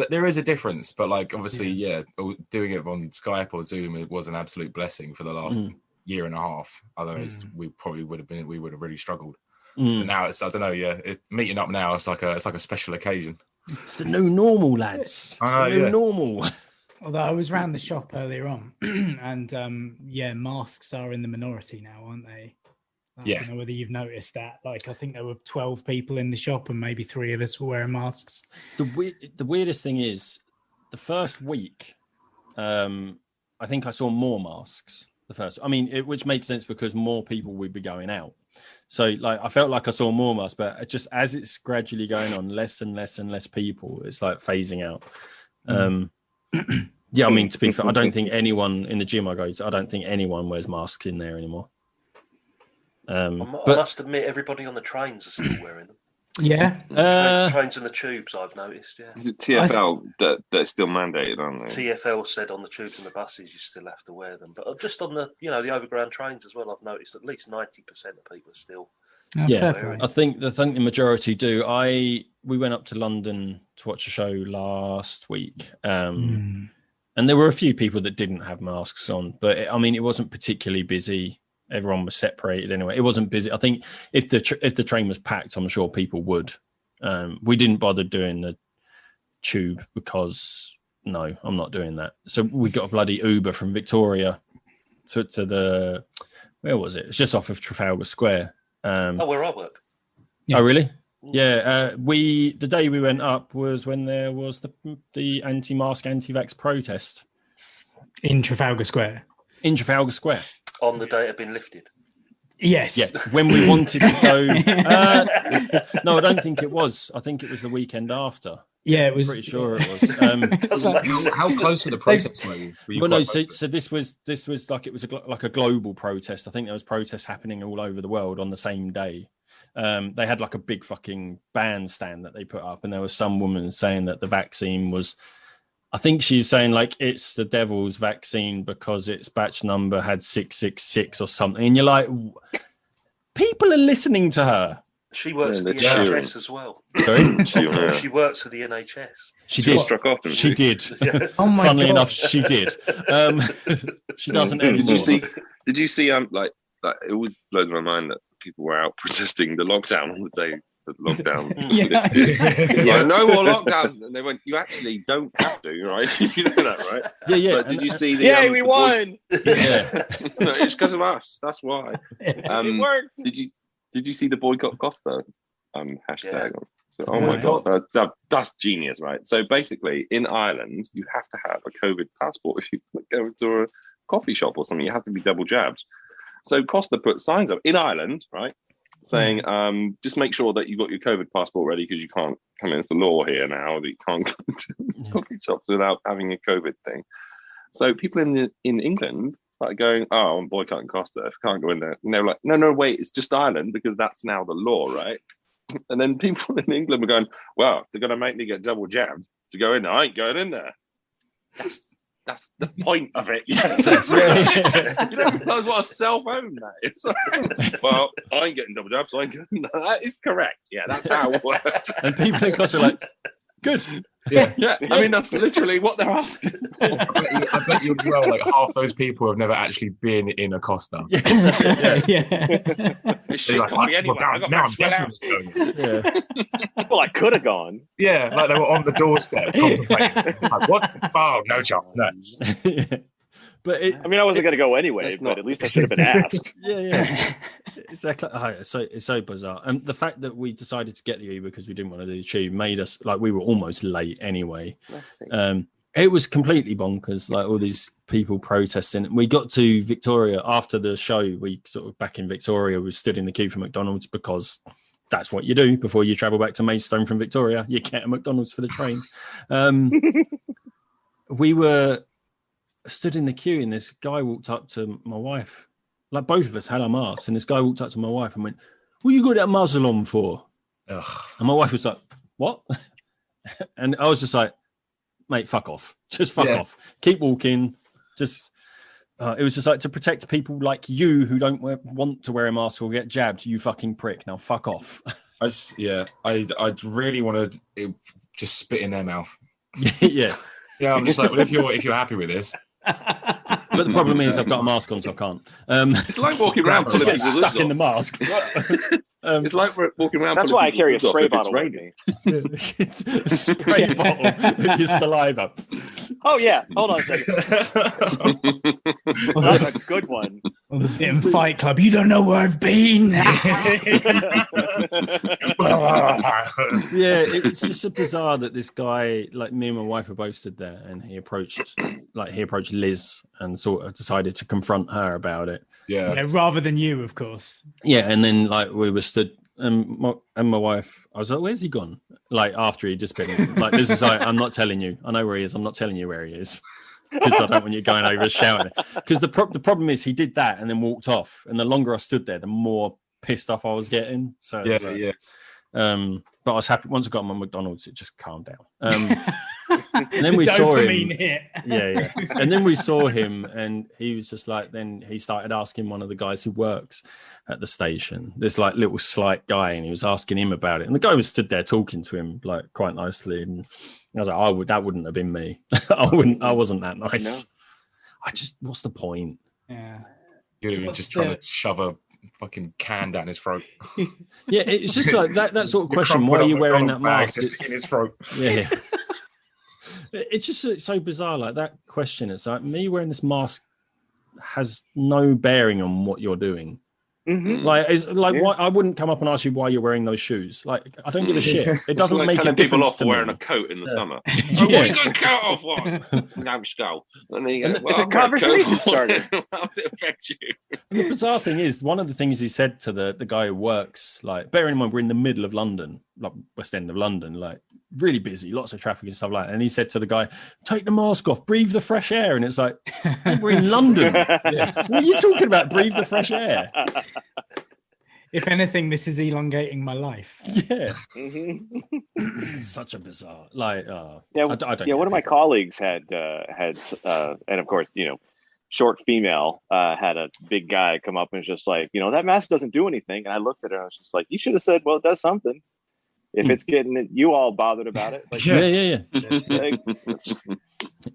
Speaker 6: there is a difference, but like obviously, doing it on Skype or Zoom, it was an absolute blessing for the last year and a half. Otherwise, we probably would have really struggled. But now it's, I don't know, meeting up now, it's like a special occasion.
Speaker 2: It's the new normal, lads. It's the new normal.
Speaker 1: Although I was around the shop earlier on, and masks are in the minority now, aren't they? I don't know whether you've noticed that. Like, I think there were 12 people in the shop, and maybe 3 of us were wearing masks.
Speaker 2: The weirdest thing is, the first week, I think I saw more masks. Which makes sense because more people would be going out. So, like, I felt like I saw more masks, but just as it's gradually going on, less and less and less people, it's like phasing out. To be fair, I don't think anyone in the gym I go to, I don't think anyone wears masks in there anymore.
Speaker 4: I must admit, everybody on the trains are still wearing them.
Speaker 1: Yeah.
Speaker 4: Trains and the tubes, I've noticed,
Speaker 5: Is it TfL that's still mandated, aren't they?
Speaker 4: TfL said on the tubes and the buses you still have to wear them. But just on the, the overground trains as well, I've noticed at least 90% of people are still wearing.
Speaker 2: I think the majority do. We went up to London to watch a show last week. And there were a few people that didn't have masks on, but it wasn't particularly busy. Everyone was separated anyway. It wasn't busy. I think if the train was packed, I'm sure people would. We didn't bother doing the tube because no, I'm not doing that. So we got a bloody Uber from Victoria to the, where was it? It's just off of Trafalgar Square.
Speaker 4: Where I work.
Speaker 2: Yeah. Oh, really? Yeah. The day we went up was when there was the anti-mask, anti-vax protest
Speaker 1: in Trafalgar Square.
Speaker 2: On
Speaker 4: the day it had been lifted.
Speaker 1: Yes.
Speaker 2: Yeah. When we wanted to go. No, I don't think it was. I think it was the weekend after.
Speaker 1: Yeah, it was.
Speaker 2: Pretty sure it was.
Speaker 6: How close to the protest were you?
Speaker 2: Well, no. So this was like it was like a global protest. I think there was protests happening all over the world on the same day. They had like a big fucking bandstand that they put up, and there was some woman saying that the vaccine was. I think she's saying like it's the devil's vaccine because its batch number had 666 or something. And you're like, people are listening to her.
Speaker 4: She works for the NHS as well.
Speaker 2: Sorry?
Speaker 4: She works for the NHS.
Speaker 2: She did.
Speaker 5: Struck off.
Speaker 2: She did.
Speaker 4: Yeah.
Speaker 1: Oh my
Speaker 2: Funnily
Speaker 1: God.
Speaker 2: enough, she did. She doesn't anymore.
Speaker 5: Did you see like it always blows my mind that people were out protesting the lockdown on the day the lockdown. No more lockdowns. And they went, you actually don't have to, right? You know that, right?
Speaker 2: Yeah.
Speaker 5: But did you see the
Speaker 3: we won?
Speaker 2: Yeah.
Speaker 5: No, it's because of us. That's why.
Speaker 3: It worked.
Speaker 5: Did you see the boycott Costa hashtag?
Speaker 4: Yeah.
Speaker 5: Oh my God, that's genius, right? So basically, in Ireland, you have to have a COVID passport if you go to a coffee shop or something. You have to be double jabbed. So Costa put signs up in Ireland, right, saying just make sure that you've got your COVID passport ready because you can't come in. It's the law here now that you can't go to coffee shops without having a COVID thing. So people in England started going, oh, I'm boycotting Costa. If I can't go in there. And they were like, no, wait, it's just Ireland because that's now the law, right? And then people in England were going, well, they're going to make me get double jabbed to go in there. I ain't going in there. That's the point of it. Yes, that's right. You don't realize what a self-own that is. Well, I ain't getting double jabbed, so I ain't getting that. That is correct. Yeah, that's how it works.
Speaker 2: And people in Costa are like, Good.
Speaker 6: Yeah.
Speaker 5: Yeah, I mean that's literally what they're asking.
Speaker 6: I bet you as well. Like half those people have never actually been in a Costa.
Speaker 2: Yeah.
Speaker 5: It's
Speaker 6: They're
Speaker 5: shit
Speaker 6: like,
Speaker 5: coffee
Speaker 6: what?
Speaker 5: anyway.
Speaker 6: Well,
Speaker 5: I got
Speaker 6: now I'm
Speaker 5: Maxwell House.
Speaker 6: definitely going.
Speaker 2: Yeah.
Speaker 3: Well, I could have gone.
Speaker 6: Yeah, like they were on the doorstep contemplating. Like, what? Oh, no chance. No.
Speaker 2: Yeah. But
Speaker 3: I mean, I wasn't going to go anyway,
Speaker 5: That's
Speaker 3: but
Speaker 5: not-
Speaker 3: at least I should have been asked.
Speaker 2: yeah. Exactly. It's so bizarre. And the fact that we decided to get the Uber because we didn't want to do the tube made us like we were almost late anyway.
Speaker 5: Let's see.
Speaker 2: It was completely bonkers, like all these people protesting. We got to Victoria after the show. We sort of back in Victoria, we stood in the queue for McDonald's because that's what you do before you travel back to Maidstone from Victoria. You get a McDonald's for the train. We were stood in the queue and this guy walked up to my wife. Like both of us had our masks, and this guy walked up to my wife and went, "What you got that muzzle on for?"
Speaker 6: Ugh.
Speaker 2: And my wife was like, "What?" And I was just like, "Mate, fuck off. Just fuck off. Keep walking." Just it was just like to protect people like you who don't want to wear a mask or get jabbed. You fucking prick. Now fuck off.
Speaker 6: I really want to just spit in their mouth.
Speaker 2: Yeah.
Speaker 6: Yeah, I'm just like, well, if you're happy with this.
Speaker 2: But the problem is I've got a mask on, so I can't.
Speaker 5: It's like walking around
Speaker 2: just
Speaker 5: with
Speaker 2: get
Speaker 5: the
Speaker 2: stuck
Speaker 5: hoods
Speaker 2: in the
Speaker 5: on.
Speaker 2: mask.
Speaker 5: It's like we're walking around.
Speaker 3: That's
Speaker 5: pulling
Speaker 3: why I carry a
Speaker 5: people's
Speaker 3: spray
Speaker 5: hoods off
Speaker 3: bottle
Speaker 5: if
Speaker 3: with me.
Speaker 2: It's a spray bottle with your saliva.
Speaker 3: Oh, yeah. Hold on a second. That's a good one.
Speaker 1: Or the bit in Fight Club. You don't know where I've been.
Speaker 2: Yeah, it's just so bizarre that this guy, like me and my wife, were both stood there, and he approached Liz and sort of decided to confront her about it.
Speaker 6: Yeah.
Speaker 1: Rather than you, of course.
Speaker 2: Yeah, and then like we were stood, and my wife, I was like, "Where's he gone?" Like after he'd just been like, "This is like, I'm not telling you. I know where he is. I'm not telling you where he is." Because I don't want you going over shouting. Because the problem is he did that and then walked off, and the longer I stood there, the more pissed off I was getting. So
Speaker 6: Yeah.
Speaker 2: but I was happy once I got my McDonald's, it just calmed down. And then we saw him. Yeah. And then we saw him, and he was just like. Then he started asking one of the guys who works at the station, this like little slight guy, and he was asking him about it. And the guy was stood there talking to him like quite nicely, and I was like, that wouldn't have been me. I wasn't that nice. No. What's the point?
Speaker 1: Yeah.
Speaker 6: You'd have just trying to shove a fucking can down his throat.
Speaker 2: Yeah, it's just like that sort of question. Why are you wearing that mask?
Speaker 6: Just in his throat.
Speaker 2: Yeah. It's just so bizarre, like that question. It's like me wearing this mask has no bearing on what you're doing.
Speaker 3: Mm-hmm.
Speaker 2: Why I wouldn't come up and ask you why you're wearing those shoes. Like I don't give a shit. It doesn't
Speaker 5: like
Speaker 2: make
Speaker 5: telling
Speaker 2: a difference
Speaker 5: people off
Speaker 2: to
Speaker 5: for wearing
Speaker 2: me.
Speaker 5: a coat in the summer.
Speaker 2: Yeah.
Speaker 5: What are you going to coat off on? No, skull. And then you go,
Speaker 3: It's a conversation starter.
Speaker 5: How does it affect you?
Speaker 2: And the bizarre thing is, one of the things he said to the guy who works, like, bearing in mind we're in the middle of London, like West End of London, like really busy, lots of traffic and stuff like that. And he said to the guy, "Take the mask off, breathe the fresh air." And it's like, we're in London. What are you talking about? Breathe the fresh air.
Speaker 1: If anything, this is elongating my life.
Speaker 2: Yeah.
Speaker 3: Mm-hmm.
Speaker 2: Such a bizarre, like,
Speaker 3: Yeah,
Speaker 2: I don't
Speaker 3: one of my colleagues had, and of course, short female, had a big guy come up and was just like, that mask doesn't do anything. And I looked at her and I was just like, you should have said, well, it does something. If it's getting you all bothered about it. Like,
Speaker 2: yeah.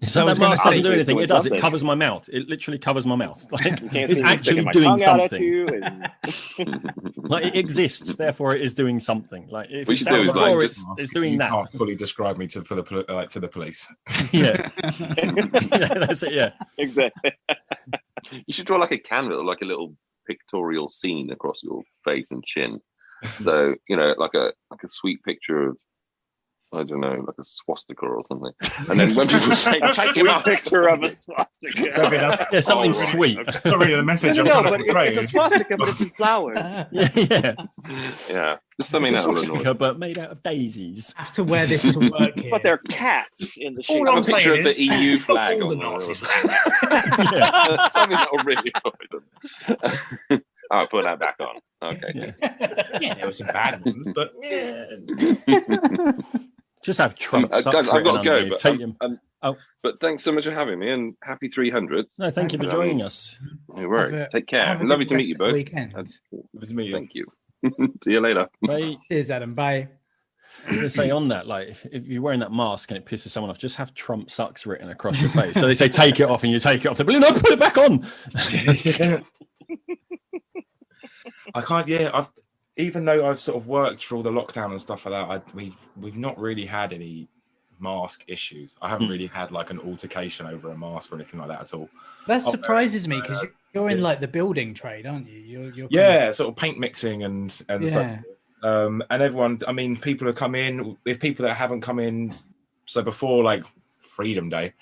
Speaker 2: So that mask doesn't do anything. It does. It covers my mouth. It literally covers my mouth. Like it's actually doing something. Like it exists, therefore it is doing something. Like if it's out before, it's doing that.
Speaker 6: You can't fully describe me to the police.
Speaker 2: Yeah. That's it. Yeah,
Speaker 3: exactly.
Speaker 5: You should draw like a canvas, like a little pictorial scene across your face and chin. So like a sweet picture of, I don't know, like a swastika or something. And then when people say, "Take him out,"
Speaker 3: picture of a swastika.
Speaker 2: Something sweet.
Speaker 6: Okay. Not really the message.
Speaker 3: No, but it's a swastika, but it's in flowers.
Speaker 2: Yeah.
Speaker 5: Just something that will annoy.
Speaker 2: But made out of daisies.
Speaker 1: I have to wear this to work here.
Speaker 3: But they're cats in the shape.
Speaker 5: All I'm picture of the EU flag
Speaker 6: all
Speaker 5: on
Speaker 6: the Nazis.
Speaker 5: Something that will really annoy them. I'll put that back on. Okay.
Speaker 6: Yeah, there were some bad ones, but
Speaker 2: just have Trump.
Speaker 5: Guys, I've got to go. But,
Speaker 2: take him.
Speaker 5: But thanks so much for having me, and happy 300.
Speaker 2: No, thank you for joining us.
Speaker 5: No worries. Take care. Lovely to meet you both.
Speaker 1: Weekend.
Speaker 6: it was me.
Speaker 5: Thank you. See you later.
Speaker 2: Bye.
Speaker 1: Cheers, Adam. Bye.
Speaker 2: They say on that, like, if you're wearing that mask and it pisses someone off, just have Trump sucks written across your face. So they say take it off, and you take it off. They're like, no, put it back on.
Speaker 6: I can't. Yeah, even though I've sort of worked through all the lockdown and stuff like that, we've not really had any mask issues. I haven't really had like an altercation over a mask or anything like that at all.
Speaker 1: That surprises me because you're in like the building trade, aren't you? You're
Speaker 6: yeah, sort of paint mixing and stuff. And everyone, I mean, people have come in. If people that haven't come in, so before like Freedom Day,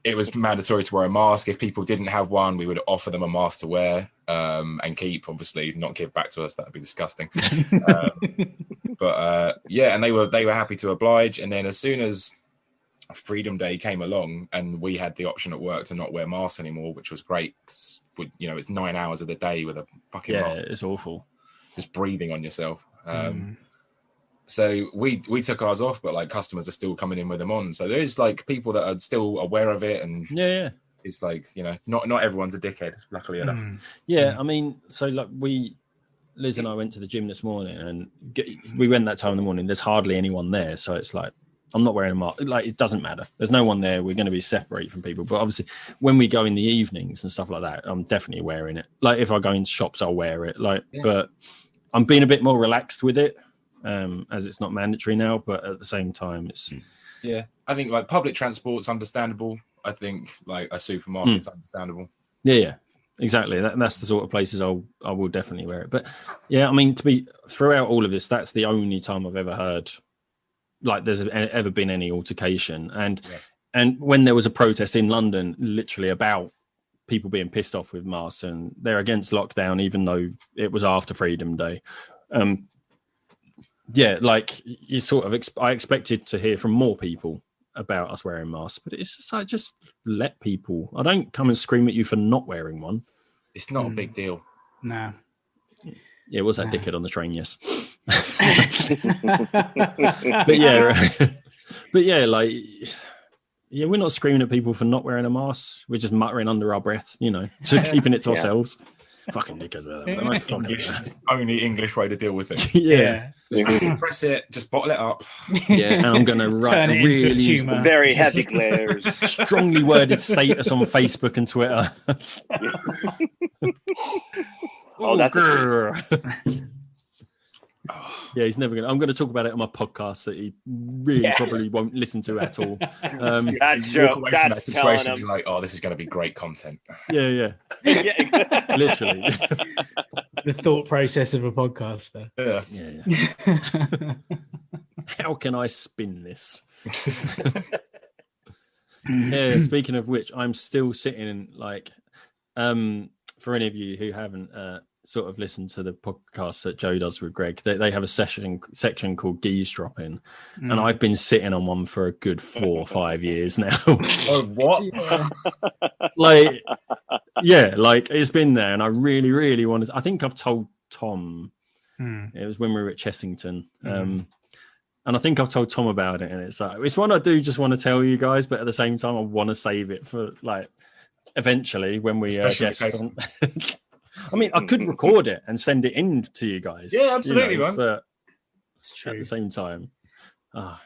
Speaker 6: it was mandatory to wear a mask. If people didn't have one, we would offer them a mask to wear and keep, obviously, not give back to us. That would be disgusting. But yeah, and they were happy to oblige. And then as soon as Freedom Day came along, and we had the option at work to not wear masks anymore, which was great. You know, it's 9 hours of the day with a fucking mask.
Speaker 2: It's awful. Just
Speaker 6: breathing on yourself. So we took ours off, but like customers are still coming in with them on. So there's like people that are still aware of it, and it's like, you know, not everyone's a dickhead, luckily enough.
Speaker 2: I mean, so like Liz and I went to the gym this morning, and we went that time in the morning. There's hardly anyone there, so it's like I'm not wearing a mask. Like, it doesn't matter. There's no one there. We're going to be separate from people. But obviously, when we go in the evenings and stuff like that, I'm definitely wearing it. Like, if I go into shops, I'll wear it. Like, but I'm being a bit more relaxed with it, as it's not mandatory now. But at the same time, it's
Speaker 6: I think like public transport's understandable. I think like a supermarket's understandable.
Speaker 2: Yeah, exactly. That's the sort of places I will definitely wear it. But yeah, I mean, throughout all of this, that's the only time I've ever heard like there's ever been any altercation. And when there was a protest in London, literally about people being pissed off with masks, and they're against lockdown, even though it was after Freedom Day. Like you sort of, I expected to hear from more people about us wearing masks, but it's just like, just let people. I don't come and scream at you for not wearing one.
Speaker 6: It's not a big deal.
Speaker 1: No.
Speaker 2: Yeah, it was that dickhead on the train, yes. We're not screaming at people for not wearing a mask. We're just muttering under our breath, you know, just keeping it to ourselves. Fucking dickheads.
Speaker 6: Only English way to deal with it. Just suppress it, just bottle it up.
Speaker 2: Yeah, and I'm going to write a really
Speaker 3: very heavy glares,
Speaker 2: strongly worded status on Facebook and Twitter. Yeah, he's never gonna. I'm going to talk about it on my podcast that he really probably won't listen to at all.
Speaker 3: That's true. That's telling him.
Speaker 6: Like, oh, this is going to be great content.
Speaker 2: Yeah. Literally,
Speaker 1: the thought process of a podcaster.
Speaker 2: Yeah. How can I spin this? Yeah. Speaking of which, I'm still sitting in like, for any of you who haven't sort of listened to the podcast that Joe does with Greg, they have a section called Geese-dropping, and I've been sitting on one for a good 4 or 5 years now.
Speaker 6: Oh, what?
Speaker 2: Like it's been there, and I really, really wanted. I think I've told Tom. It was when we were at Chessington, and I think I've told Tom about it, and it's like it's one I do just want to tell you guys, but at the same time I want to save it for like eventually when we guest on. I mean, I could record it and send it in to you guys.
Speaker 6: Yeah, absolutely,
Speaker 2: you know,
Speaker 6: man.
Speaker 2: But
Speaker 1: it's true.
Speaker 2: At the same time,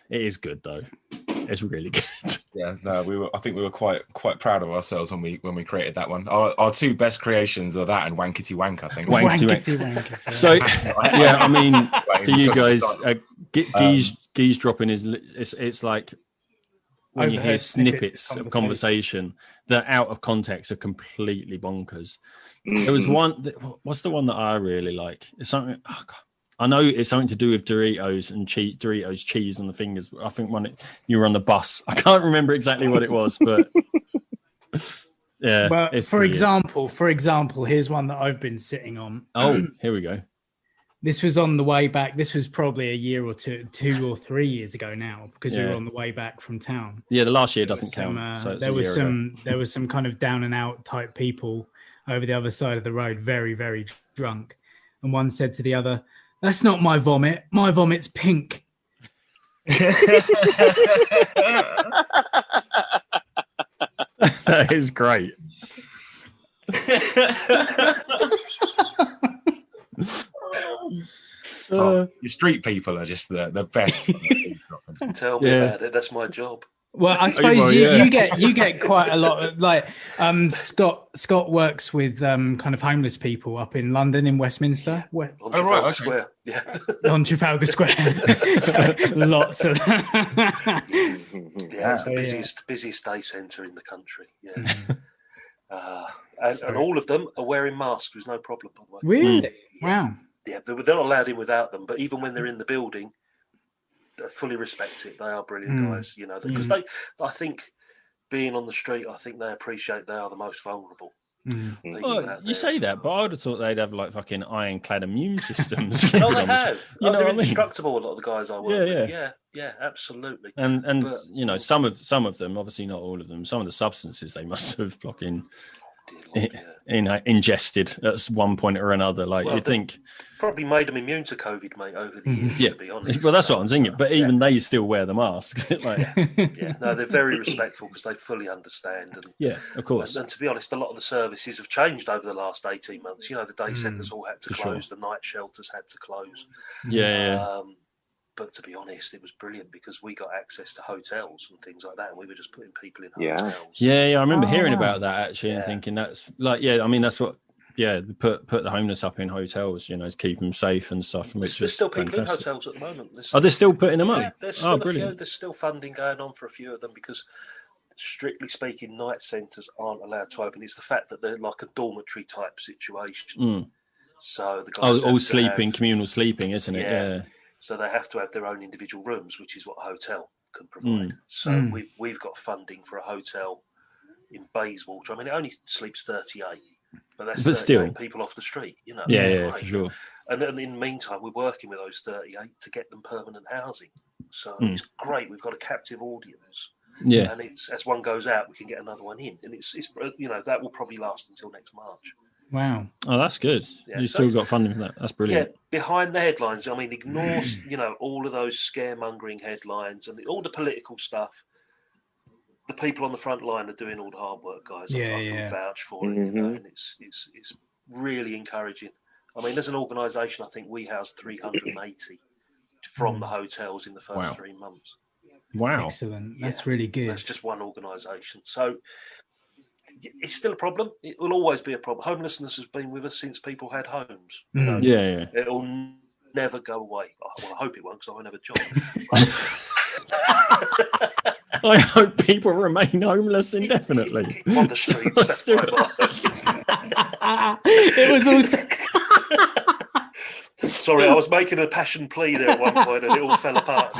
Speaker 2: it is good though. It's really good.
Speaker 6: Yeah, no, I think we were quite proud of ourselves when we created that one. Our two best creations are that and Wankity Wank, I think.
Speaker 1: Wankity Wank.
Speaker 2: So yeah, I mean, for you guys, Geese-dropping is it's like when you hear snippets of conversation that out of context are completely bonkers. There was one. What's the one that I really like? It's something. Oh God, I know it's something to do with Doritos and Doritos cheese on the fingers. I think you were on the bus. I can't remember exactly what it was, but yeah.
Speaker 1: Well, for example, here's one that I've been sitting on.
Speaker 2: Oh, here we go.
Speaker 1: This was on the way back. This was probably a year or 2 or 3 years ago now, because we were on the way back from town.
Speaker 2: Yeah, the last year doesn't count. So
Speaker 1: there was some kind of down and out type people over the other side of the road, very, very drunk. And one said to the other, "That's not my vomit. My vomit's pink."
Speaker 2: That is great.
Speaker 6: Your street people are just the best.
Speaker 4: Tell me about it. That's my job.
Speaker 1: Well, I suppose you get quite a lot of, like, Scott works with kind of homeless people up in London, in Westminster.
Speaker 4: On Trafalgar Square. Yeah.
Speaker 1: On Trafalgar Square. So, lots of
Speaker 4: it's the busiest day centre in the country. Yeah. And all of them are wearing masks. There's no problem, by the way.
Speaker 1: Really? Wow.
Speaker 4: Yeah, they're not allowed in without them, but even when they're in the building, I fully respect it. They are brilliant guys, you know, because I think being on the street, I think they appreciate they are the most vulnerable.
Speaker 2: Well, you say that, but I would have thought they'd have like fucking ironclad immune systems.
Speaker 4: Oh, they have. They're
Speaker 2: I mean?
Speaker 4: Indestructible. A lot of the guys I work with. Yeah, absolutely.
Speaker 2: And you know, some of them, obviously not all of them. Some of the substances they must have fucking ingested at one point or another. Like, you think
Speaker 4: probably made them immune to COVID, mate, over the years. To be honest,
Speaker 2: well, that's what I'm thinking. But even they still wear the masks. Like,
Speaker 4: no, they're very respectful because they fully understand. And,
Speaker 2: of course.
Speaker 4: And to be honest, a lot of the services have changed over the last 18 months. You know, the day centres all had to close, the night shelters had to close. But to be honest, it was brilliant because we got access to hotels and things like that, and we were just putting people in hotels.
Speaker 2: I remember hearing about that actually, and thinking that's like, I mean, that's what. Put the homeless up in hotels, you know, to keep them safe and stuff.
Speaker 4: There's still people in hotels at the moment.
Speaker 2: They're still putting them up?
Speaker 4: There's still there's still funding going on for a few of them because, strictly speaking, night centres aren't allowed to open. It's the fact that they're like a dormitory type situation. So the guys
Speaker 2: all sleeping, communal sleeping, isn't it? Yeah.
Speaker 4: So they have to have their own individual rooms, which is what a hotel can provide. So we've got funding for a hotel in Bayswater. I mean, it only sleeps 38. But that's still people off the street, you know.
Speaker 2: Yeah, for sure.
Speaker 4: And in the meantime, we're working with those 38 to get them permanent housing. So it's great. We've got a captive audience. Yeah. And it's as one goes out, we can get another one in. And it's you know, that will probably last until next March.
Speaker 1: Wow.
Speaker 2: Oh, that's good. You still got funding for that. That's brilliant.
Speaker 4: Yeah, behind the headlines, I mean, ignore, you know, all of those scaremongering headlines and all the political stuff. The people on the front line are doing all the hard work, guys. I can vouch for it, you know, and it's really encouraging. I mean, as an organisation, I think we housed 380 from the hotels in the first 3 months.
Speaker 2: Wow,
Speaker 1: excellent! That's really good.
Speaker 4: That's just one organisation, so it's still a problem. It will always be a problem. Homelessness has been with us since people had homes. You know? It'll never go away. Well, I hope it won't, because I won't have a job.
Speaker 2: I hope people remain homeless indefinitely.
Speaker 4: On the streets.
Speaker 1: It was also.
Speaker 4: Sorry, I was making a passion plea there at one point, and it all fell apart.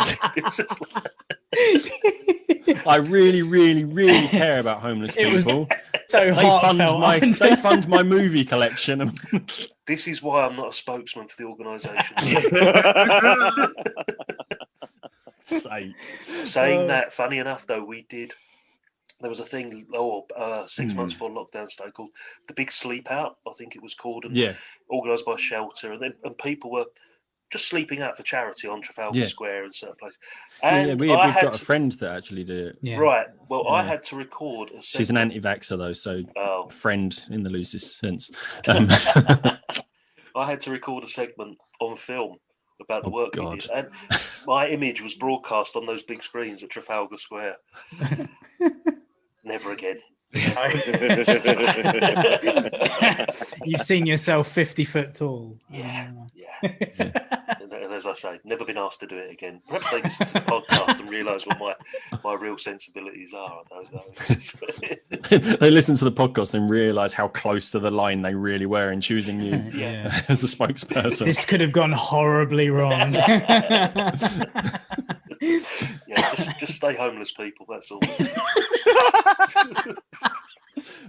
Speaker 2: I really, really, really care about homeless people.
Speaker 1: So
Speaker 2: they fund my movie collection.
Speaker 4: This is why I'm not a spokesman for the organisation. Saying that, funny enough, though, there was a thing 6 months before lockdown started called the Big Sleep Out, I think it was called, and organised by Shelter, and people were just sleeping out for charity on Trafalgar Square and certain places. And
Speaker 2: we've got a friend that actually did it.
Speaker 4: Right. Well, I had to record a segment.
Speaker 2: She's an anti-vaxxer though, so friend in the loosest sense.
Speaker 4: I had to record a segment on film about the work we did, and my image was broadcast on those big screens at Trafalgar Square. Never again.
Speaker 1: You've seen yourself 50 foot tall.
Speaker 4: Yeah. And as I say, never been asked to do it again. Perhaps they listen to the podcast and realise what my real sensibilities are. I don't know.
Speaker 2: They listen to the podcast and realise how close to the line they really were in choosing you as a spokesperson.
Speaker 1: This could have gone horribly wrong.
Speaker 4: Just stay homeless, people. That's all.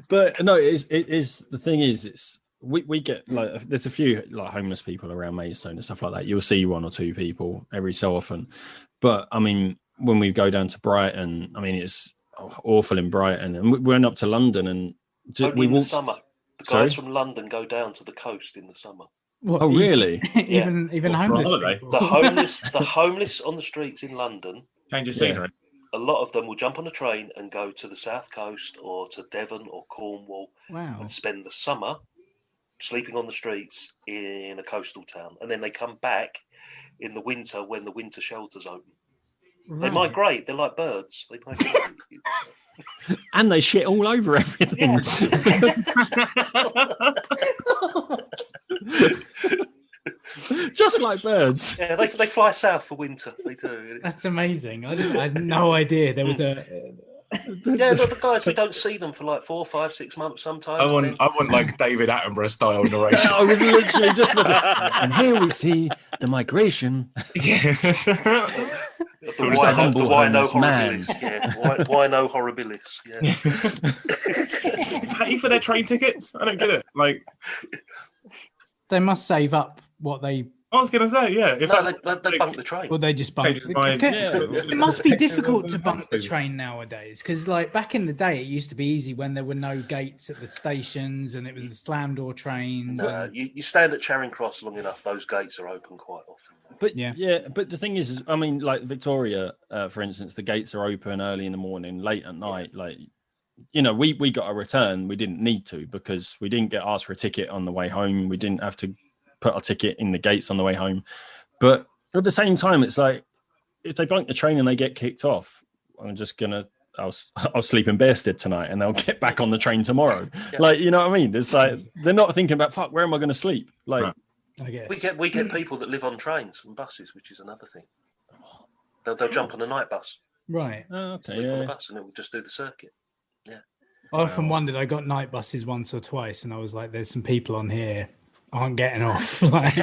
Speaker 2: But no, it is the thing is, it's we get like there's a few like homeless people around Maidstone and stuff like that. You'll see one or two people every so often, but I mean when we go down to Brighton, I mean it's awful in Brighton, and we went up to London and
Speaker 4: we walked. The summer, the guys from London go down to the coast in the summer.
Speaker 1: What,
Speaker 2: oh really?
Speaker 1: Even homeless people.
Speaker 4: The homeless on the streets in London.
Speaker 6: Change of scenery.
Speaker 4: A lot of them will jump on a train and go to the south coast or to Devon or Cornwall and spend the summer sleeping on the streets in a coastal town, and then they come back in the winter when the winter shelters open. Right. They migrate. They're like birds. They migrate.
Speaker 2: And they shit all over everything. Yeah. Just like birds.
Speaker 4: Yeah, they fly south for winter. They do.
Speaker 1: That's amazing. I had no idea there was a.
Speaker 4: Yeah, the guys, we don't see them for like 4, 5, 6 months sometimes.
Speaker 6: I want like David Attenborough style narration.
Speaker 2: I was literally just. And here we see the migration.
Speaker 6: Yeah.
Speaker 4: The wino horribilis. Yeah. Wino horribilis. Yeah.
Speaker 6: Pay for their train tickets? I don't get it. Like,
Speaker 1: they must save up what they.
Speaker 6: I was going to say, yeah.
Speaker 4: They bunk the train.
Speaker 1: Well, they just bunk. It must be difficult to bunk the train nowadays, because like back in the day, it used to be easy when there were no gates at the stations and it was the slam door trains.
Speaker 4: You stand at Charing Cross long enough, those gates are open quite often.
Speaker 2: But but the thing is, I mean, like Victoria, for instance, the gates are open early in the morning, late at night. Like, you know, we got a return. We didn't need to because we didn't get asked for a ticket on the way home. We didn't have to put our ticket in the gates on the way home. But at the same time, it's like, if they bunk the train and they get kicked off, I'll sleep in Bearsted tonight and they'll get back on the train tomorrow. Yeah. Like, you know what I mean? It's like, they're not thinking about, fuck, where am I going to sleep? Like,
Speaker 1: I guess.
Speaker 4: We get people that live on trains and buses, which is another thing. They'll jump on a night bus.
Speaker 1: Right.
Speaker 2: Oh, okay.
Speaker 4: Sleep on a bus and it will just do the circuit. Yeah.
Speaker 1: I often wondered, I got night buses once or twice and I was like, there's some people on here aren't getting off.
Speaker 4: I've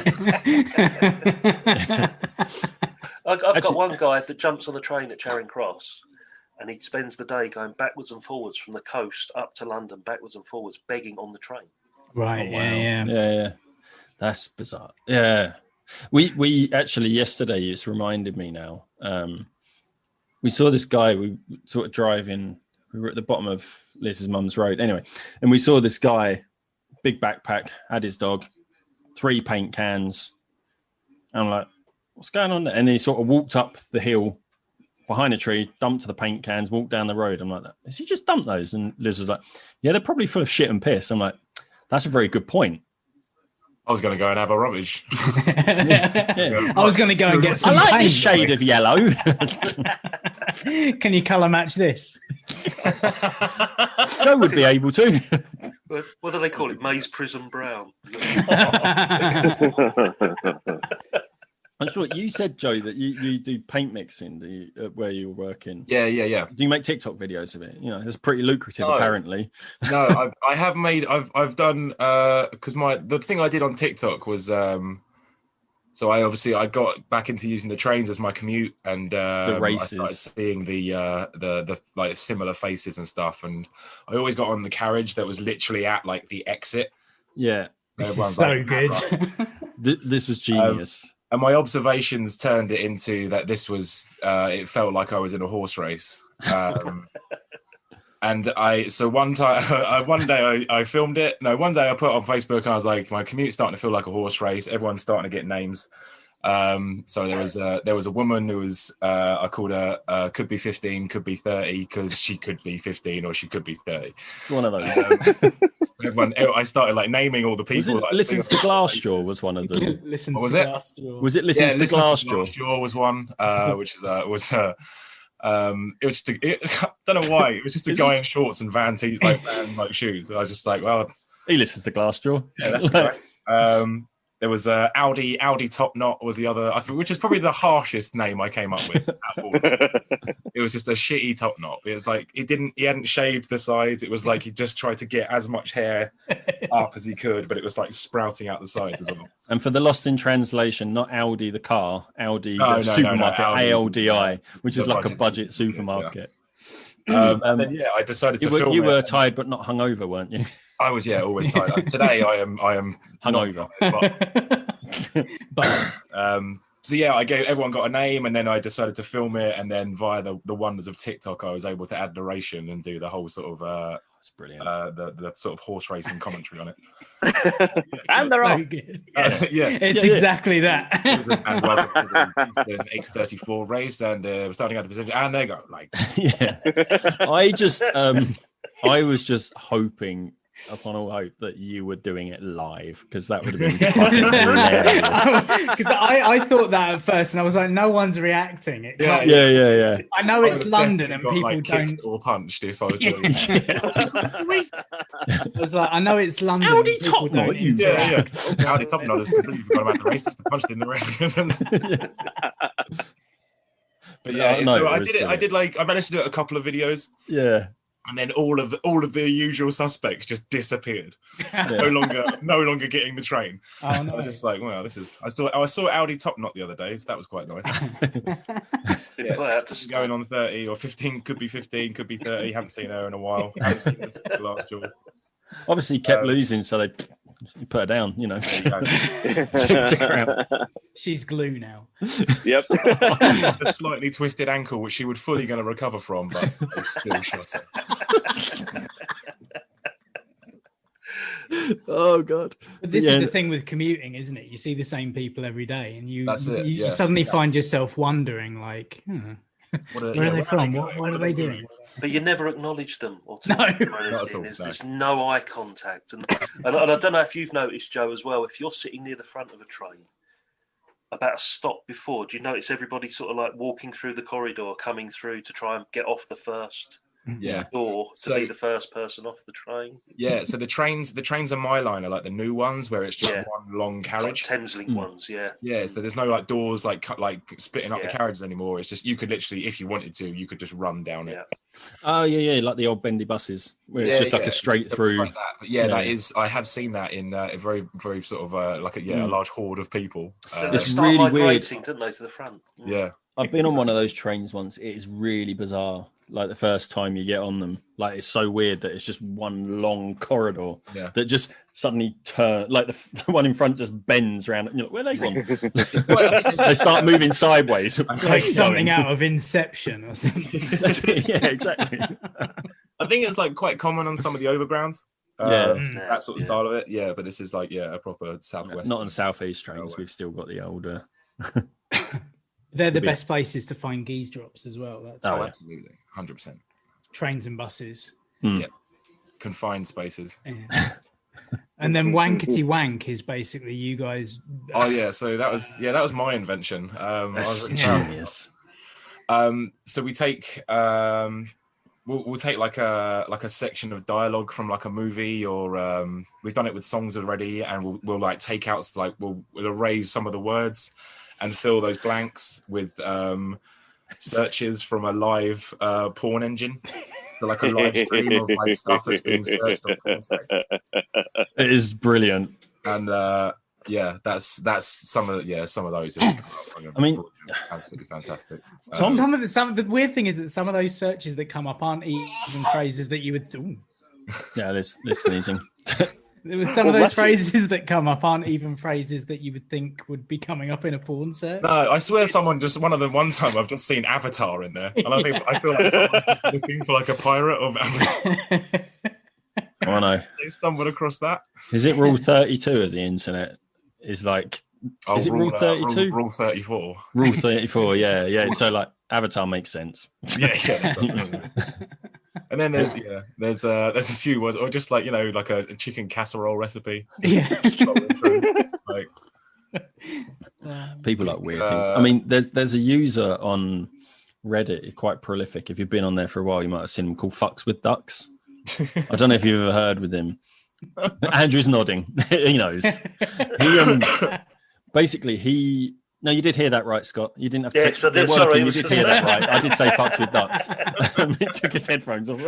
Speaker 4: got one guy that jumps on the train at Charing Cross and he spends the day going backwards and forwards from the coast up to London, backwards and forwards, begging on the train.
Speaker 1: Right.
Speaker 2: Oh, wow.
Speaker 1: Yeah.
Speaker 2: That's bizarre. Yeah. We actually, yesterday, it's reminded me now. We saw this guy, we sort of driving, we were at the bottom of Liz's mum's road. Anyway, and we saw this guy, big backpack, had his dog, 3 paint cans. And I'm like, what's going on there? And he sort of walked up the hill behind a tree, dumped the paint cans, walked down the road. I'm like, has he just dumped those? And Liz was like, yeah, they're probably full of shit and piss. I'm like, that's a very good point.
Speaker 6: I was going to go and have a rummage.
Speaker 1: I was going to go and get some
Speaker 2: I like
Speaker 1: paint.
Speaker 2: this shade of yellow.
Speaker 1: Can you colour match this?
Speaker 2: Joe would be able to.
Speaker 4: What do they call it? Maize Prism Brown.
Speaker 2: I'm sure you said, Joe, that you do paint mixing where you're working.
Speaker 6: Yeah.
Speaker 2: Do you make TikTok videos of it? You know, it's pretty lucrative, apparently.
Speaker 6: No, I have made. I've done because the thing I did on TikTok was so I got back into using the trains as my commute, and
Speaker 2: the races.
Speaker 6: I started seeing the like similar faces and stuff, and I always got on the carriage that was literally at like the exit.
Speaker 2: Yeah,
Speaker 1: this is so like, good.
Speaker 2: This was genius.
Speaker 6: And my observations turned it into that this was, it felt like I was in a horse race. And one day I filmed it. No, one day I put it on Facebook and I was like, my commute's starting to feel like a horse race. Everyone's starting to get names. So there was a woman who was, I called her, could be 15, could be 30, because she could be 15 or she could be 30.
Speaker 2: One of those.
Speaker 6: I started like naming all the people.
Speaker 2: Was it Listens to Glassjaw was one of them.
Speaker 1: Listens to Glassjaw.
Speaker 2: Was it Listens to Glassjaw?
Speaker 6: Glassjaw was one, which is it was just I don't know why, it was just a guy in shorts and van shoes. I was just like, well,
Speaker 2: he listens to Glassjaw.
Speaker 6: Yeah, that's right. There was Audi Top Knot was the other, which is probably the harshest name I came up with. It was just a shitty top knot. It was like he hadn't shaved the sides. It was like he just tried to get as much hair up as he could, but it was like sprouting out the sides as well.
Speaker 2: And for the lost in translation, not Audi the car, Audi the supermarket, ALDI, which is like a budget supermarket.
Speaker 6: And then I decided to film.
Speaker 2: You were tired but not hungover, weren't you?
Speaker 6: I was, always tired. Today I am
Speaker 2: hungover.
Speaker 6: So everyone got a name, and then I decided to film it, and then via the wonders of TikTok, I was able to add narration and do the whole sort of
Speaker 2: it's brilliant.
Speaker 6: The sort of horse racing commentary on it.
Speaker 3: And they're off.
Speaker 1: It's exactly that.
Speaker 6: And welcome to the X34 race, and we're starting at the position, and they go like,
Speaker 2: I was just hoping upon all hope that you were doing it live, because that would have been fucking hilarious.
Speaker 1: Because I thought that at first, and I was like, no one's reacting. It can't be.
Speaker 2: Yeah.
Speaker 1: I know it's London, and
Speaker 6: got,
Speaker 1: people
Speaker 6: like,
Speaker 1: don't.
Speaker 6: kicked or punched if I was doing
Speaker 1: I was like, I know it's London.
Speaker 2: Audi
Speaker 1: and people
Speaker 2: top knot,
Speaker 1: don't
Speaker 2: you.
Speaker 1: interact.
Speaker 6: Yeah. Audi top knot has completely forgot about the race. Just punched in the ring. But yeah,
Speaker 2: No,
Speaker 6: so
Speaker 2: it
Speaker 6: I
Speaker 2: was
Speaker 6: did it. I
Speaker 2: brilliant.
Speaker 6: did like I managed to do it a couple of videos.
Speaker 2: Yeah.
Speaker 6: And then all of the usual suspects just disappeared. No longer getting the train.
Speaker 1: Oh, no.
Speaker 6: I was just like, well, this is. I saw Audi top knot the other day, so that was quite nice.
Speaker 4: Been put out to
Speaker 6: Going
Speaker 4: stud.
Speaker 6: on 30 or 15, could be 15, could be 30. Haven't seen her in a while. Haven't seen her since the last job.
Speaker 2: Obviously, he kept losing, so they put her down. You know.
Speaker 6: Took her out.
Speaker 1: She's glue now.
Speaker 3: Yep.
Speaker 6: A slightly twisted ankle, which she would fully going to recover from, but they still shot her.
Speaker 2: Oh god!
Speaker 1: But this is the thing with commuting, isn't it? You see the same people every day, and you suddenly find yourself wondering, like, where are they from? What are they doing?
Speaker 4: But you never acknowledge them or
Speaker 1: No.
Speaker 4: talk to them or
Speaker 6: Not at
Speaker 4: anything.
Speaker 6: all,
Speaker 4: There's no eye contact. And I don't know if you've noticed, Joe, as well, if you're sitting near the front of a train about a stop before, do you notice everybody sort of like walking through the corridor, coming through to try and get off the first door to be the first person off the train?
Speaker 6: Yeah, so the trains are Myliner, like the new ones, where it's just one long carriage.
Speaker 4: Like Thameslink ones, yeah.
Speaker 6: Yeah, so there's no like doors like splitting up the carriages anymore. It's just you could literally, if you wanted to, you could just run down it.
Speaker 2: Oh yeah, like the old bendy buses, where it's just like a straight through.
Speaker 6: Like that. But that is. I have seen that in a very, very sort of a large horde of people.
Speaker 4: They start
Speaker 2: really
Speaker 4: migrating,
Speaker 2: weird.
Speaker 4: didn't they, to the front?
Speaker 6: Yeah.
Speaker 2: I've been on one of those trains once. It is really bizarre. Like the first time you get on them, like it's so weird that it's just one long corridor that just suddenly turn. Like the one in front just bends around. You're like, where are they gone? They start moving sideways,
Speaker 1: like something out of Inception or something.
Speaker 2: Yeah, exactly.
Speaker 6: I think it's like quite common on some of the overgrounds. That sort of style of it. Yeah, but this is like a proper southwest.
Speaker 2: Not on southeast trains. We've still got the older.
Speaker 1: They're the best places to find geese drops as well. That's
Speaker 6: absolutely, 100%.
Speaker 1: Trains and buses.
Speaker 6: Yeah, confined spaces.
Speaker 1: Yeah. And then wankety wank is basically you guys.
Speaker 6: Oh yeah, so that was my invention.
Speaker 2: That's genius.
Speaker 6: So we take we'll take like a section of dialogue from like a movie, or we've done it with songs already, and we'll like take out like we'll erase some of the words and fill those blanks with searches from a live porn engine. So like a live stream of like stuff that's being searched on porn sites.
Speaker 2: It is brilliant.
Speaker 6: And that's some of those. I
Speaker 2: mean,
Speaker 6: absolutely fantastic.
Speaker 1: Some of the weird thing is that some of those searches that come up aren't even phrases that you would.
Speaker 2: Yeah, there's sneezing.
Speaker 1: Some of those phrases that come up aren't even phrases that you would think would be coming up in a porn search.
Speaker 6: No, I swear one time I've just seen Avatar in there. And I feel like someone's looking for like a pirate of Avatar.
Speaker 2: Oh no.
Speaker 6: They stumbled across that.
Speaker 2: Is it rule 32 of the internet? Is like is it rule 32?
Speaker 6: Rule 34.
Speaker 2: Rule 34, yeah. So like Avatar makes sense.
Speaker 6: Yeah. And then there's a few words, or just like like a chicken casserole recipe.
Speaker 1: Yeah.
Speaker 6: Like
Speaker 2: people like weird things. I mean, there's a user on Reddit, quite prolific. If you've been on there for a while, you might have seen him, called Fucks with Ducks. I don't know if you've ever heard with him. Andrew's nodding. He knows. He No, you did hear that right, Scott. You didn't have to.
Speaker 4: Yes, I did. Sorry,
Speaker 2: you did hear that right. I did say fucks with ducks. He took his headphones off.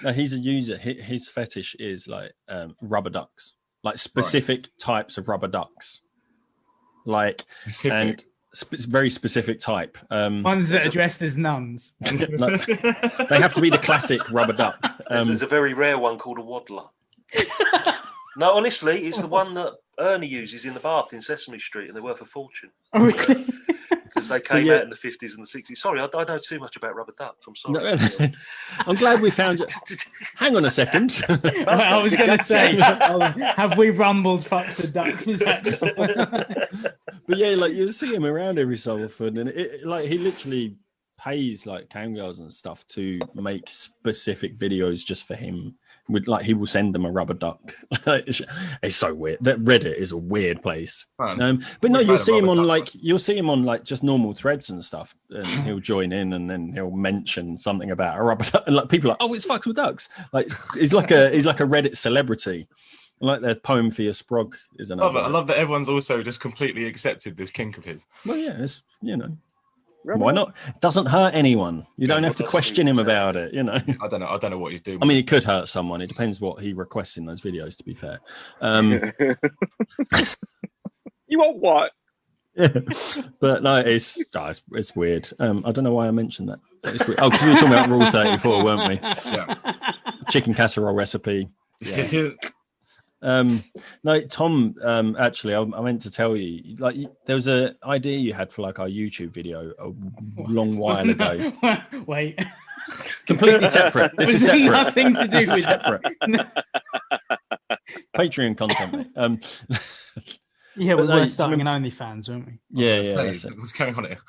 Speaker 2: No, he's a user. His fetish is like rubber ducks, like specific types of rubber ducks, like
Speaker 6: specific.
Speaker 2: Very specific type.
Speaker 1: Ones that are dressed as nuns.
Speaker 2: They have to be the classic rubber duck.
Speaker 4: There's a very rare one called a waddler. No, honestly, it's the one that Ernie uses in the bath in Sesame Street, and they're worth a fortune.
Speaker 1: Oh, really?
Speaker 4: Because they came out in the 50s and the 60s. Sorry, I know too much about rubber ducks. I'm sorry.
Speaker 2: No, I'm glad we found you. Hang on a second.
Speaker 1: I was going to say, have we rumbled fucks with ducks? Is that...
Speaker 2: But yeah, like you see him around every so often, and he literally pays like cam girls and stuff to make specific videos just for him. He will send them a rubber duck. It's so weird. That Reddit is a weird place. But no, you'll see him on like just normal threads and stuff, and he'll join in, and then he'll mention something about a rubber duck, and like people are like, oh, it's fucks with ducks. Like he's like a Reddit celebrity. Like their poem for your sprog is another.
Speaker 6: I love that everyone's also just completely accepted this kink of his.
Speaker 2: Well, yeah, it's why not? It doesn't hurt anyone. You don't have to question him about it,
Speaker 6: I don't know what he's doing.
Speaker 2: I mean, it could hurt someone. It depends what he requests in those videos, to be fair.
Speaker 3: You want what?
Speaker 2: But no, it's weird. I don't know why I mentioned that. It's weird. Oh, because we were talking about Rule 34, weren't we?
Speaker 6: Yeah.
Speaker 2: Chicken casserole recipe. Yeah. No, Tom, actually, I meant to tell you, like, there was an idea you had for like our YouTube video a long while ago.
Speaker 1: Wait,
Speaker 2: completely separate. This is separate.
Speaker 1: Nothing to do with
Speaker 2: separate. Patreon content, mate.
Speaker 1: Yeah, we were starting an OnlyFans, weren't we?
Speaker 6: Yeah. What's going on here?